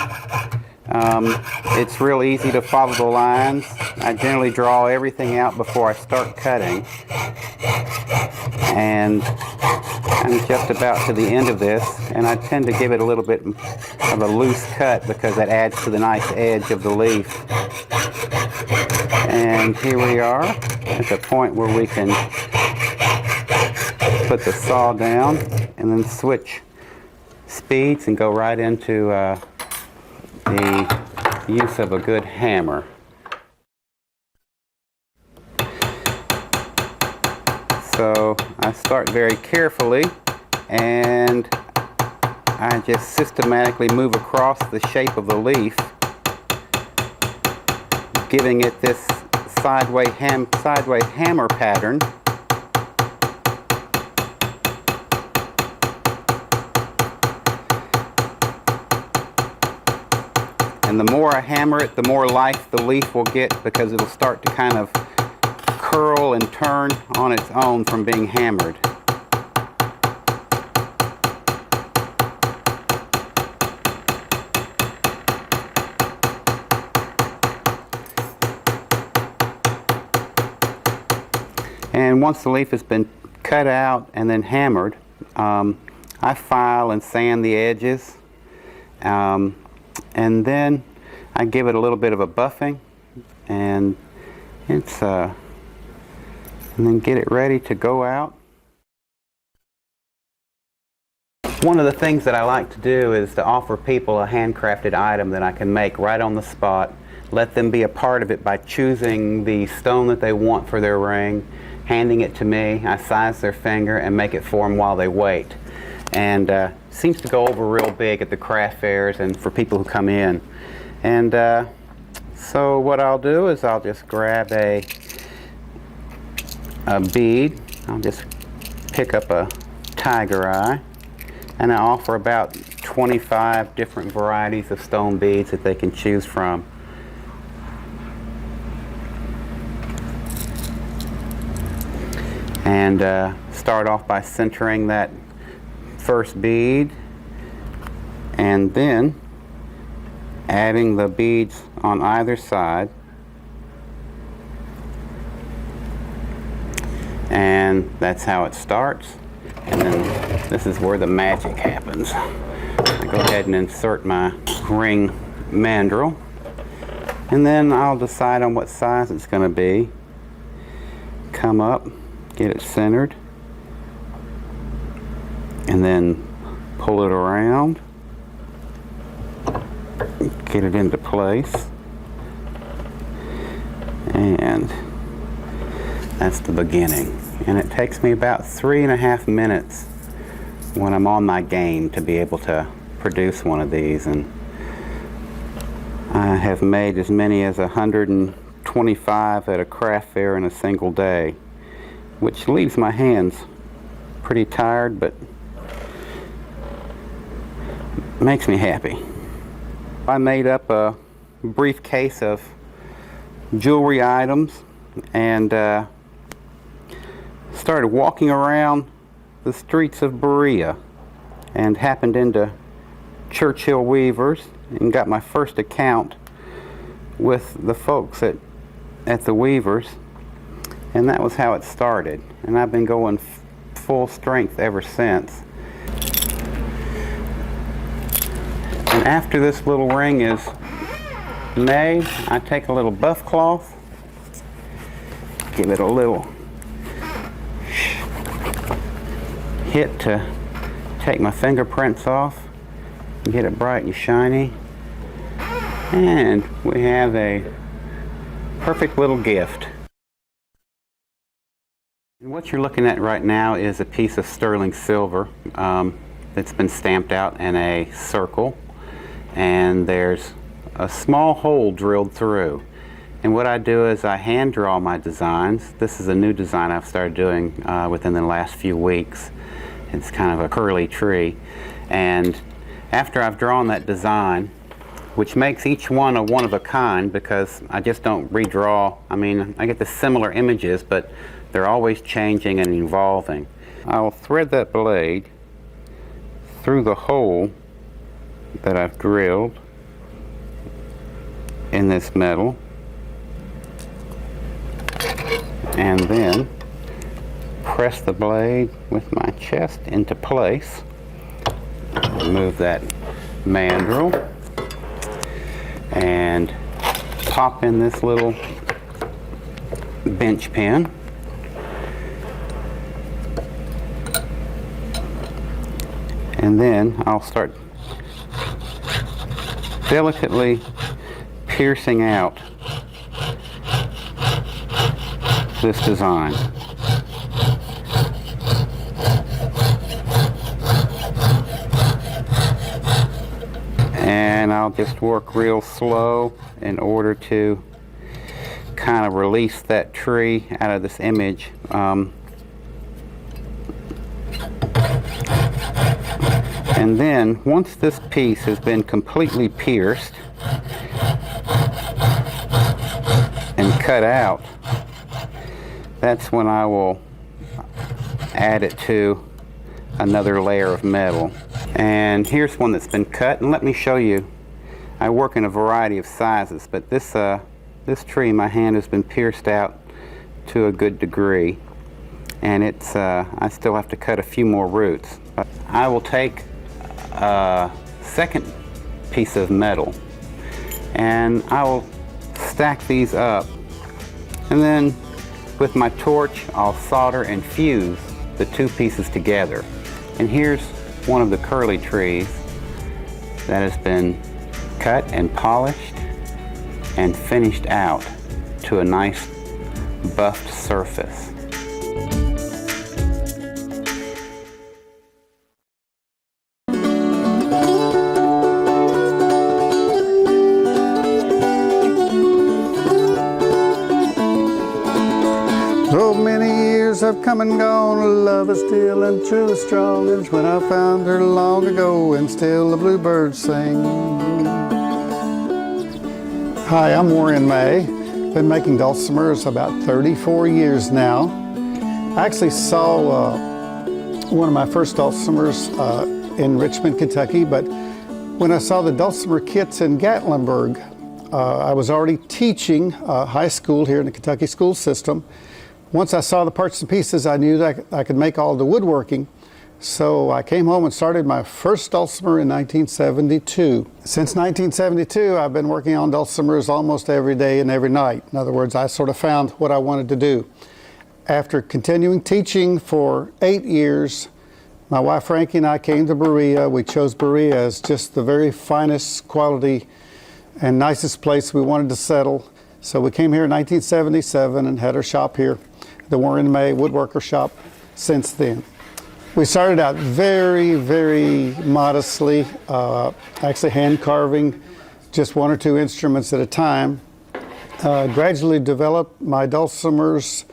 it's real easy to follow the lines. I generally draw everything out before I start cutting, and I'm just about to the end of this, and I tend to give it a little bit of a loose cut because that adds to the nice edge of the leaf. And here we are at the point where we can put the saw down and then switch speeds and go right into the use of a good hammer. So I start very carefully, and I just systematically move across the shape of the leaf, giving it this sideways hammer pattern. And the more I hammer it, the more life the leaf will get, because it'll start to kind of curl and turn on its own from being hammered. And once the leaf has been cut out and then hammered, I file and sand the edges, and then I give it a little bit of a buffing, and then get it ready to go out. One of the things that I like to do is to offer people a handcrafted item that I can make right on the spot, let them be a part of it by choosing the stone that they want for their ring, handing it to me. I size their finger and make it for them while they wait. And seems to go over real big at the craft fairs and for people who come in. And so what I'll do is I'll just grab a bead. I'll just pick up a tiger eye, and I offer about 25 different varieties of stone beads that they can choose from. And start off by centering that first bead, and then adding the beads on either side. And that's how it starts. And then this is where the magic happens. I go ahead and insert my ring mandrel, and then I'll decide on what size it's going to be. Come up, get it centered, and then pull it around, get it into place, and that's the beginning. And it takes me about 3.5 minutes when I'm on my game to be able to produce one of these. And I have made as many as 125 at a craft fair in a single day, which leaves my hands pretty tired, but makes me happy. I made up a briefcase of jewelry items and started walking around the streets of Berea and happened into Churchill Weavers and got my first account with the folks at the Weavers, and that was how it started. And I've been going full strength ever since. And after this little ring is made, I take a little buff cloth, give it a little hit to take my fingerprints off, get it bright and shiny, and we have a perfect little gift. And what you're looking at right now is a piece of sterling silver that's been stamped out in a circle, and there's a small hole drilled through. And what I do is I hand draw my designs. This is a new design I've started doing within the last few weeks. It's kind of a curly tree. And after I've drawn that design, which makes each one a one-of-a-kind because I just don't redraw. I mean, I get the similar images, but they're always changing and evolving. I'll thread that blade through the hole that I've drilled in this metal, and then press the blade with my chest into place. Remove that mandrel and pop in this little bench pin. And then I'll start delicately piercing out this design. I'll just work real slow in order to kind of release that tree out of this image. And then once this piece has been completely pierced and cut out, that's when I will add it to another layer of metal. And here's one that's been cut, and let me show you. I work in a variety of sizes, but this tree, my hand has been pierced out to a good degree, and it's I still have to cut a few more roots. I will take a second piece of metal and I will stack these up, and then with my torch I'll solder and fuse the two pieces together. And here's one of the curly trees that has been cut and polished and finished out to a nice buffed surface. So many years have come and gone, love is still and true as strong as when I found her long ago, and still the bluebirds sing. Hi, I'm Warren May. Been making dulcimers about 34 years now. I actually saw one of my first dulcimers in Richmond, Kentucky, but when I saw the dulcimer kits in Gatlinburg, I was already teaching high school here in the Kentucky school system. Once I saw the parts and pieces, I knew that I could make all the woodworking. So I came home and started my first dulcimer in 1972. Since 1972, I've been working on dulcimers almost every day and every night. In other words, I sort of found what I wanted to do. After continuing teaching for 8 years, my wife Frankie and I came to Berea. We chose Berea as just the very finest quality and nicest place we wanted to settle. So we came here in 1977 and had our shop here, the Warren May Woodworker Shop, since then. We started out very, very modestly, actually hand carving just one or two instruments at a time. Gradually developed my dulcimers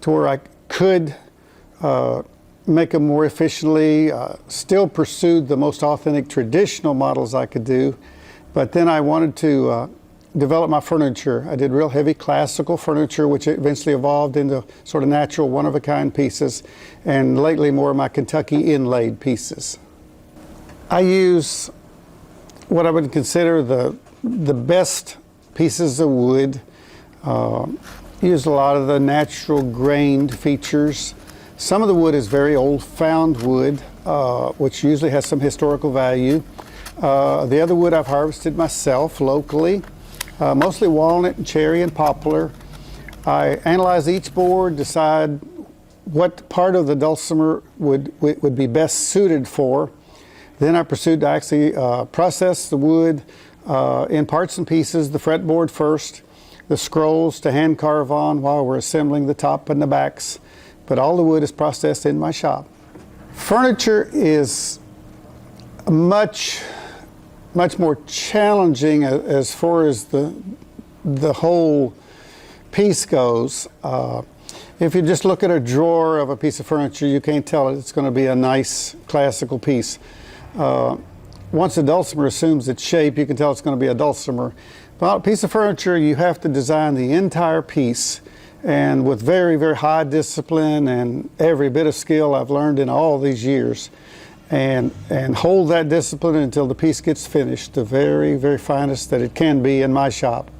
to where I could make them more efficiently, still pursued the most authentic traditional models I could do, but then I wanted to develop my furniture. I did real heavy classical furniture, which eventually evolved into sort of natural one-of-a-kind pieces, and lately more of my Kentucky inlaid pieces. I use what I would consider the best pieces of wood. Use a lot of the natural grained features. Some of the wood is very old found wood, which usually has some historical value. The other wood I've harvested myself locally. Mostly walnut and cherry and poplar. I analyze each board, decide what part of the dulcimer would be best suited for. Then I proceed to actually process the wood in parts and pieces, the fretboard first, the scrolls to hand carve on while we're assembling the top and the backs. But all the wood is processed in my shop. Furniture is much more challenging as far as the whole piece goes. If you just look at a drawer of a piece of furniture, you can't tell it's going to be a nice classical piece. Once a dulcimer assumes its shape, you can tell it's going to be a dulcimer. But a piece of furniture, you have to design the entire piece, and with very, very high discipline and every bit of skill I've learned in all these years. And hold that discipline until the piece gets finished, the very, very finest that it can be in my shop.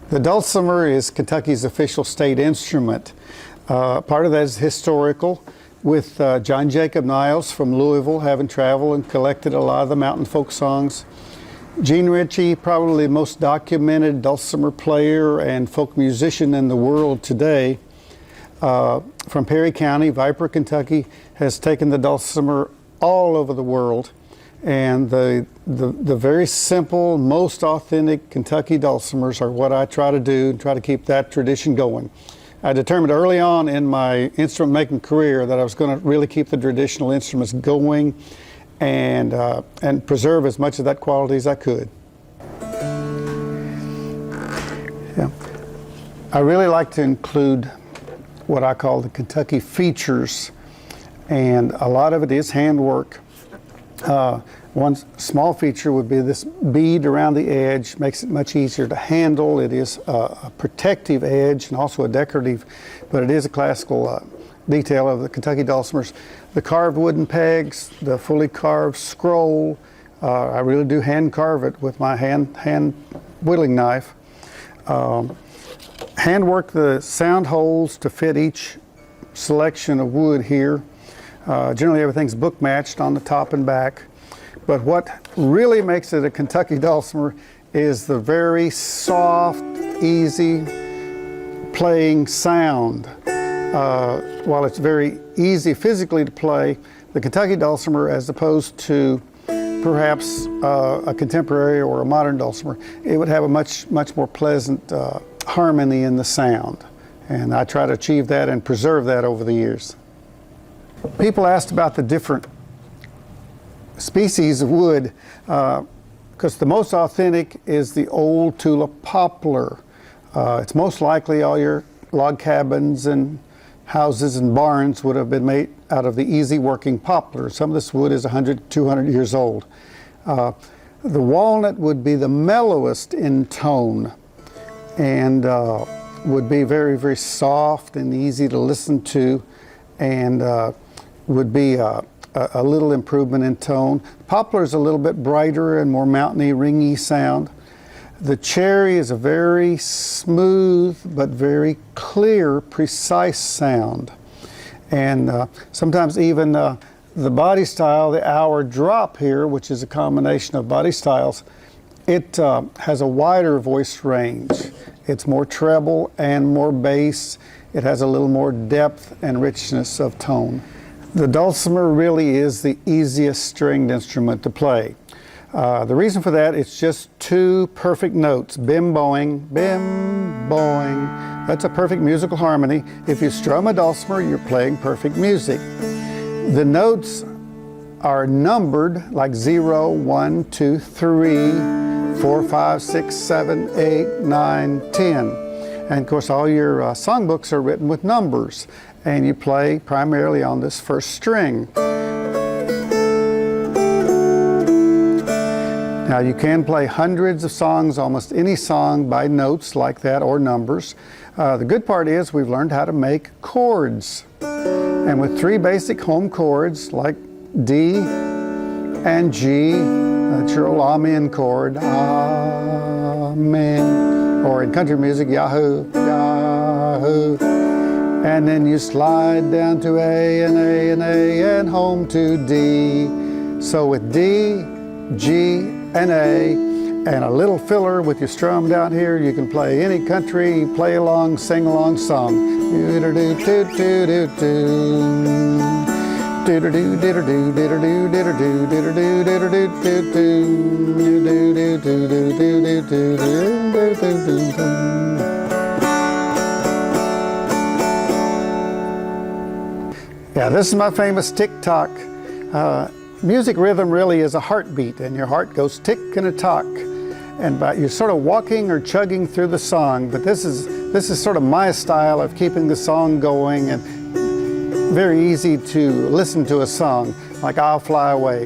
The dulcimer is Kentucky's official state instrument. Part of that is historical, with John Jacob Niles from Louisville having traveled and collected a lot of the mountain folk songs. Gene Ritchie, probably the most documented dulcimer player and folk musician in the world today, from Perry County, Viper, Kentucky, has taken the dulcimer all over the world. And the very simple, most authentic Kentucky dulcimers are what I try to do and try to keep that tradition going. I determined early on in my instrument making career that I was going to really keep the traditional instruments going and preserve as much of that quality as I could. Yeah. I really like to include what I call the Kentucky features, and a lot of it is handwork. One small feature would be this bead around the edge, makes it much easier to handle. It is a protective edge and also a decorative, but it is a classical detail of the Kentucky dulcimers. The carved wooden pegs, the fully carved scroll, I really do hand carve it with my hand whittling knife. Hand work the sound holes to fit each selection of wood here. Generally everything's book matched on the top and back. But what really makes it a Kentucky dulcimer is the very soft, easy playing sound. While it's very easy physically to play, the Kentucky dulcimer, as opposed to perhaps a contemporary or a modern dulcimer, it would have a much more pleasant harmony in the sound. And I try to achieve that and preserve that over the years. People asked about the different species of wood, because the most authentic is the old tulip poplar. It's most likely all your log cabins and houses and barns would have been made out of the easy working poplar. Some of this wood is 100, 200 years old. The walnut would be the mellowest in tone and would be very, very soft and easy to listen to, and would be a little improvement in tone. Poplar is a little bit brighter and more mountainy, ringy sound. The cherry is a very smooth but very clear, precise sound. And sometimes even the body style, the hour drop here, which is a combination of body styles, it has a wider voice range. It's more treble and more bass. It has a little more depth and richness of tone. The dulcimer really is the easiest stringed instrument to play. The reason for that, it's just two perfect notes, bim boing, bim boing. That's a perfect musical harmony. If you strum a dulcimer, you're playing perfect music. The notes are numbered like 0, 1, 2, 3, 4, 5, 6, 7, 8, 9, 10. And of course all your songbooks are written with numbers, and you play primarily on this first string. Now you can play hundreds of songs, almost any song, by notes like that or numbers. The good part is we've learned how to make chords. And with three basic home chords like D and G, that's your old amen chord, amen. Or in country music, Yahoo, Yahoo. And then you slide down to A and A and A and home to D. So with D, G, and A, and a little filler with your strum down here, you can play any country, play along, sing along song. Yeah, this is my famous tick-tock. Music rhythm really is a heartbeat, and your heart goes tick and a tock, and you're sort of walking or chugging through the song. But this is sort of my style of keeping the song going, and very easy to listen to a song like "I'll Fly Away."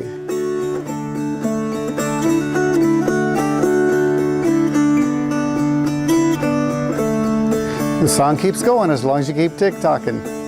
The song keeps going as long as you keep tick-tocking.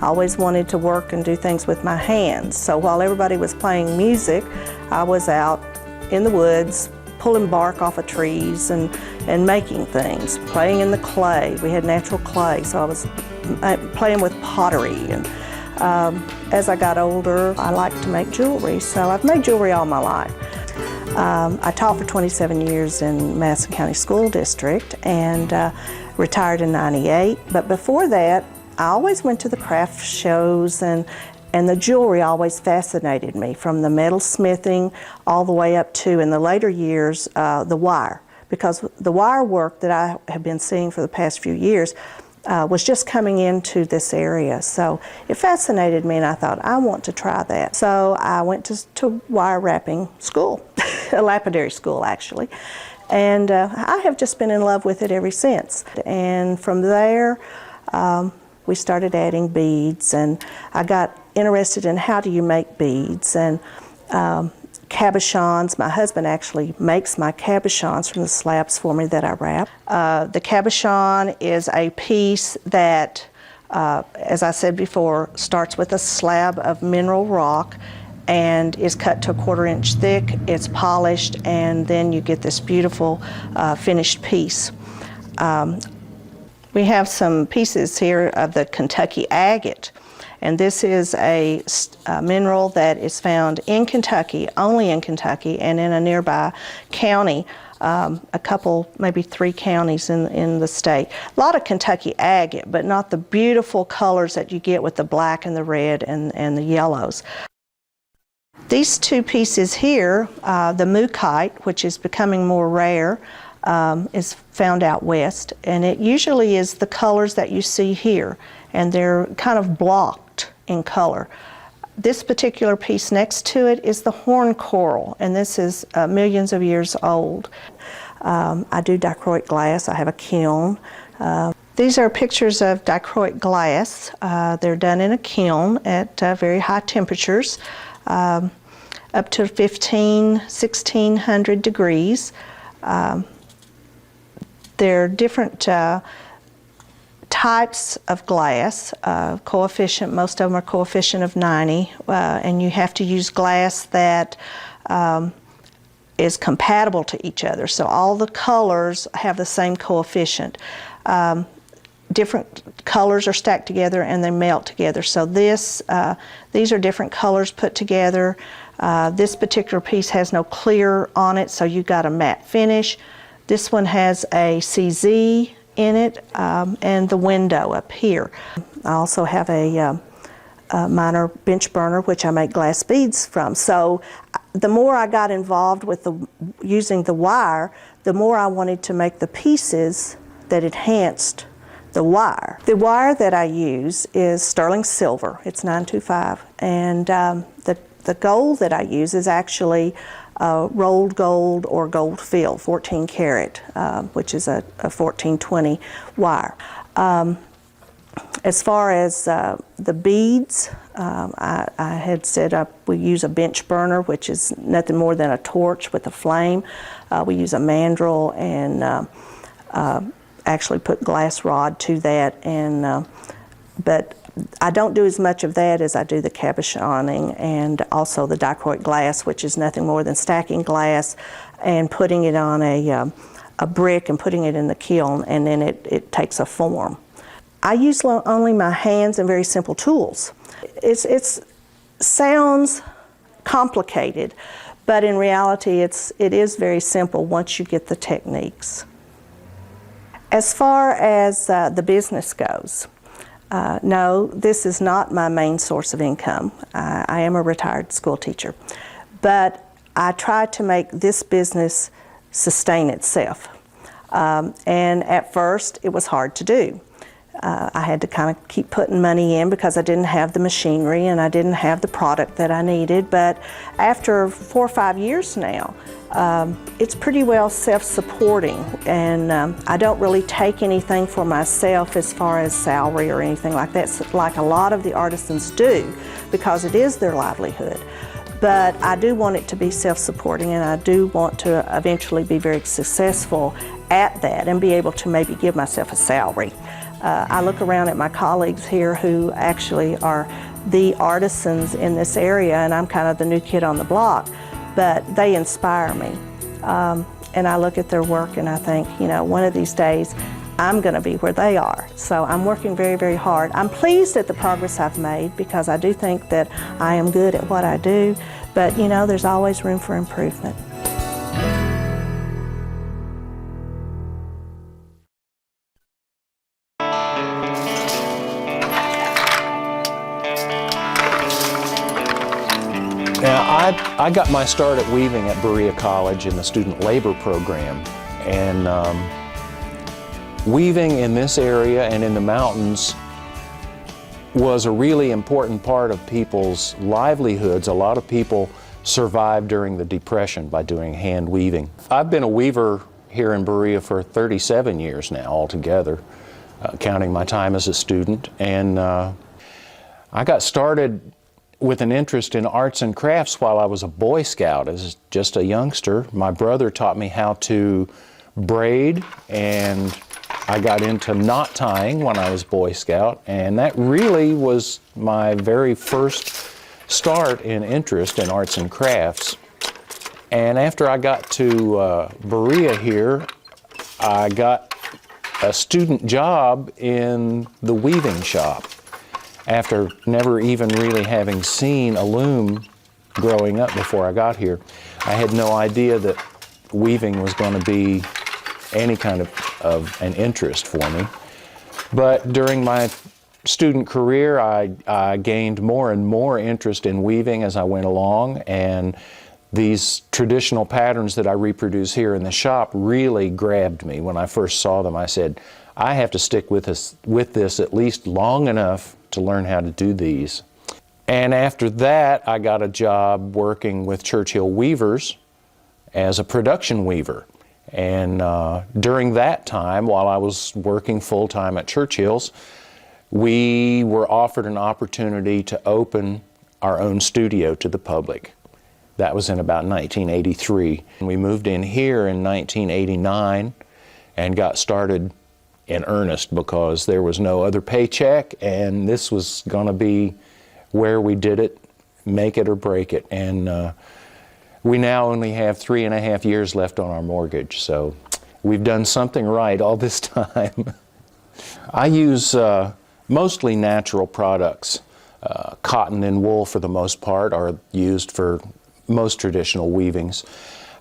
I always wanted to work and do things with my hands. So while everybody was playing music, I was out in the woods pulling bark off of trees and making things, playing in the clay. We had natural clay, so I was playing with pottery. And as I got older, I liked to make jewelry, so I've made jewelry all my life. I taught for 27 years in Madison County School District and retired in '98. But before that, I always went to the craft shows, and the jewelry always fascinated me, from the metal smithing all the way up to, in the later years, the wire. Because the wire work that I have been seeing for the past few years was just coming into this area. So it fascinated me, and I thought, I want to try that. So I went to wire wrapping school, a lapidary school actually. And I have just been in love with it ever since. And from there, we started adding beads, and I got interested in how do you make beads, and cabochons. My husband actually makes my cabochons from the slabs for me that I wrap. The cabochon is a piece that, as I said before, starts with a slab of mineral rock and is cut to a 1/4 inch thick. It's polished, and then you get this beautiful finished piece. We have some pieces here of the Kentucky agate, and this is a mineral that is found in Kentucky, only in Kentucky, and in a nearby county, a couple, maybe 3 counties in the state. A lot of Kentucky agate, but not the beautiful colors that you get with the black and the red and the yellows. These 2 pieces here, the mookaite, which is becoming more rare, is found out west, and it usually is the colors that you see here, and they're kind of blocked in color. This particular piece next to it is the horn coral, and this is millions of years old. I do dichroic glass. I have a kiln. These are pictures of dichroic glass. They're done in a kiln at very high temperatures, up to 1600 degrees. There are different types of glass, coefficient, most of them are coefficient of 90, and you have to use glass that is compatible to each other. So all the colors have the same coefficient. Different colors are stacked together and they melt together. So these are different colors put together. This particular piece has no clear on it, so you got a matte finish. This one has a CZ in it, and the window up here. I also have a minor bench burner, which I make glass beads from. So the more I got involved with using the wire, the more I wanted to make the pieces that enhanced the wire. The wire that I use is sterling silver. It's 925, and the gold that I use is actually rolled gold or gold fill, 14 karat, which is a 1420 wire. As far as the beads, I had said we use a bench burner, which is nothing more than a torch with a flame. We use a mandrel and actually put glass rod to that, and but I don't do as much of that as I do the cabochoning and also the dichroic glass, which is nothing more than stacking glass and putting it on a brick and putting it in the kiln, and then it takes a form. I use only my hands and very simple tools. It sounds complicated, but in reality it is very simple once you get the techniques. As far as the business goes, no, this is not my main source of income. I am a retired school teacher, but I try to make this business sustain itself. And at first, it was hard to do. I had to kind of keep putting money in because I didn't have the machinery and I didn't have the product that I needed. But after 4 or 5 years now, it's pretty well self-supporting, and I don't really take anything for myself as far as salary or anything like that, like a lot of the artisans do, because it is their livelihood. But I do want it to be self-supporting, and I do want to eventually be very successful at that and be able to maybe give myself a salary. I look around at my colleagues here who actually are the artisans in this area, and I'm kind of the new kid on the block. but they inspire me. And I look at their work and I think, you know, one of these days I'm going to be where they are. So I'm working very, very hard. I'm pleased at the progress I've made because I do think that I am good at what I do, but you know, there's always room for improvement. Now, I got my start at weaving at Berea College in the student labor program, and weaving in this area and in the mountains was a really important part of people's livelihoods. A lot of people survived during the Depression by doing hand weaving. I've been a weaver here in Berea for 37 years now altogether, counting my time as a student, and I got started with an interest in arts and crafts while I was a Boy Scout as just a youngster. My brother taught me how to braid, and I got into knot tying when I was Boy Scout, and that really was my very first start in interest in arts and crafts. And after I got to Berea here, I got a student job in the weaving shop. After never even really having seen a loom growing up before I got here, I had no idea that weaving was going to be any kind of an interest for me. But during my student career, I gained more and more interest in weaving as I went along, and these traditional patterns that I reproduce here in the shop really grabbed me. When I first saw them, I said, I have to stick with this at least long enough to learn how to do these. And after that, I got a job working with Churchill Weavers as a production weaver. And during that time, while I was working full-time at Churchill's, we were offered an opportunity to open our own studio to the public. That was in about 1983. We moved in here in 1989 and got started in earnest because there was no other paycheck, and this was going to be where we did it, make it or break it. And we now only have 3.5 years left on our mortgage, so we've done something right all this time. I use mostly natural products. Cotton and wool, for the most part, are used for most traditional weavings.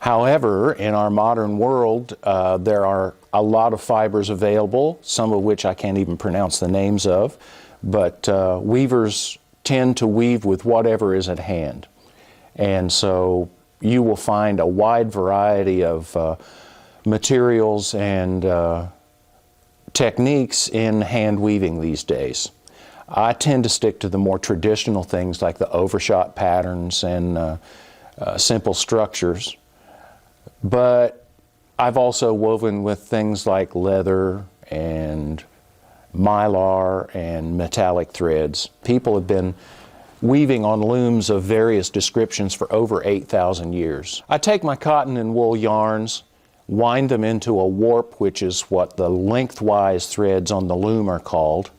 However, in our modern world, there are a lot of fibers available, some of which I can't even pronounce the names of, but weavers tend to weave with whatever is at hand. And so you will find a wide variety of materials and techniques in hand weaving these days. I tend to stick to the more traditional things like the overshot patterns and simple structures. But I've also woven with things like leather and mylar and metallic threads. People have been weaving on looms of various descriptions for over 8,000 years. I take my cotton and wool yarns, wind them into a warp, which is what the lengthwise threads on the loom are called,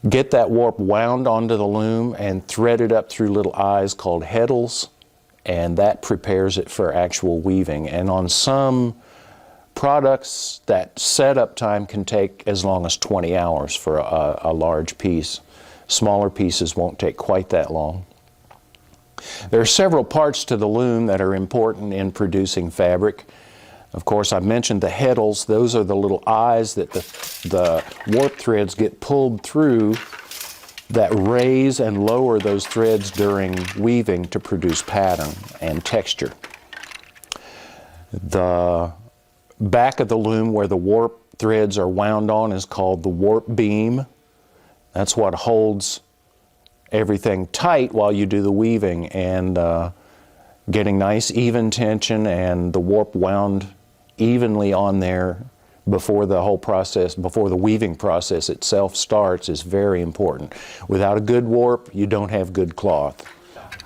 get that warp wound onto the loom and thread it up through little eyes called heddles, and that prepares it for actual weaving. And on some products, that setup time can take as long as 20 hours for a large piece. Smaller pieces won't take quite that long. There are several parts to the loom that are important in producing fabric. Of course, I mentioned the heddles. Those are the little eyes that the warp threads get pulled through that raise and lower those threads during weaving to produce pattern and texture. The back of the loom where the warp threads are wound on is called the warp beam. That's what holds everything tight while you do the weaving and getting nice even tension and the warp wound evenly on there before the whole process, before the weaving process itself starts, is very important. Without a good warp, you don't have good cloth.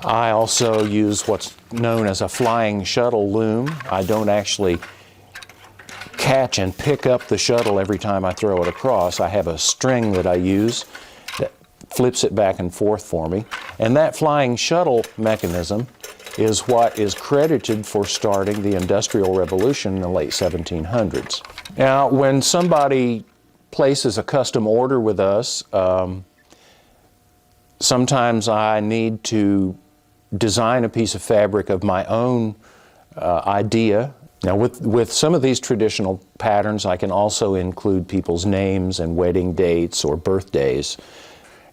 I also use what's known as a flying shuttle loom. I don't actually catch and pick up the shuttle every time I throw it across. I have a string that I use that flips it back and forth for me. And that flying shuttle mechanism is what is credited for starting the Industrial Revolution in the late 1700s. Now, when somebody places a custom order with us, sometimes I need to design a piece of fabric of my own idea. Now, with some of these traditional patterns, I can also include people's names and wedding dates or birthdays.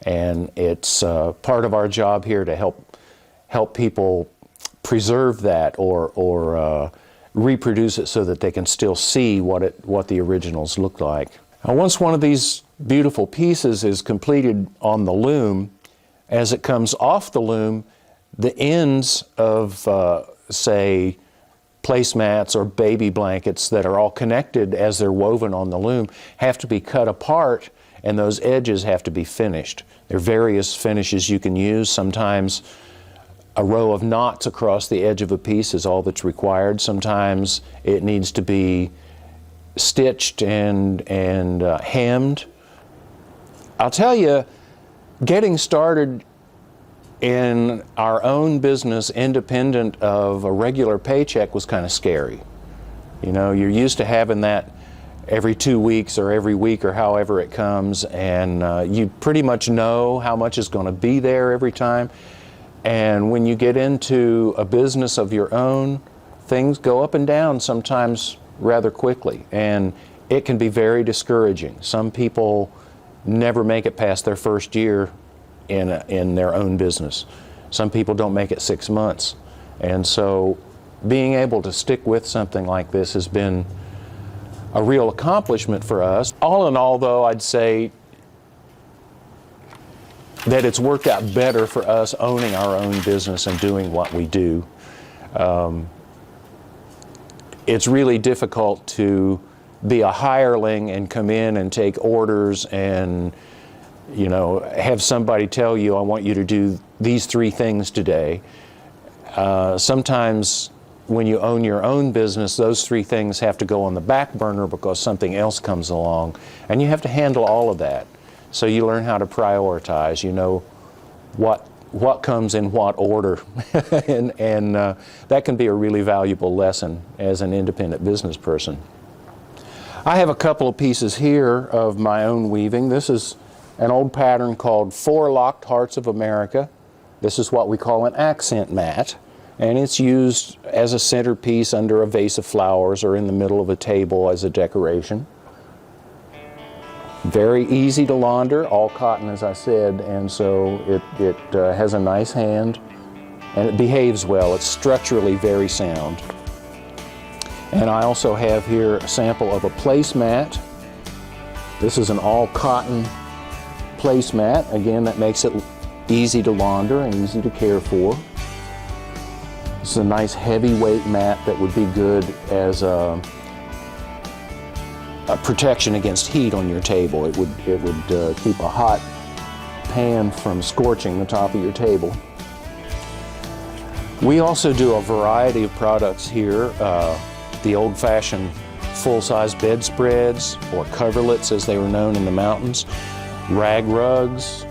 And it's part of our job here to help people preserve that or reproduce it so that they can still see what the originals look like. Now, once one of these beautiful pieces is completed on the loom, as it comes off the loom, the ends of, say, placemats or baby blankets that are all connected as they're woven on the loom have to be cut apart, and those edges have to be finished. There are various finishes you can use. Sometimes a row of knots across the edge of a piece is all that's required. Sometimes it needs to be stitched and hemmed. I'll tell you, getting started in our own business independent of a regular paycheck was kind of scary. You know, you're used to having that every 2 weeks or every week or however it comes, and you pretty much know how much is going to be there every time. And when you get into a business of your own, things go up and down sometimes rather quickly, and it can be very discouraging. Some people never make it past their first year in their own business. Some people don't make it 6 months. And so being able to stick with something like this has been a real accomplishment for us. All in all, though, I'd say that it's worked out better for us owning our own business and doing what we do. It's really difficult to be a hireling and come in and take orders and, you know, have somebody tell you, I want you to do these 3 things today. Sometimes when you own your own business, those 3 things have to go on the back burner because something else comes along, and you have to handle all of that. So you learn how to prioritize, you know what comes in what order, and that can be a really valuable lesson as an independent business person. I have a couple of pieces here of my own weaving. This is an old pattern called 4 Locked Hearts of America. This is what we call an accent mat, and it's used as a centerpiece under a vase of flowers or in the middle of a table as a decoration. Very easy to launder, all cotton as I said, and so it has a nice hand and it behaves well. It's structurally very sound. And I also have here a sample of a placemat. This is an all cotton placemat. Again, that makes it easy to launder and easy to care for. This is a nice heavyweight mat that would be good as a protection against heat on your table. It would keep a hot pan from scorching the top of your table. We also do a variety of products here. The old-fashioned full-size bedspreads, or coverlets as they were known in the mountains, rag rugs,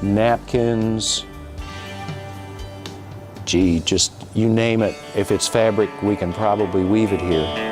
napkins, gee, just you name it. If it's fabric, we can probably weave it here.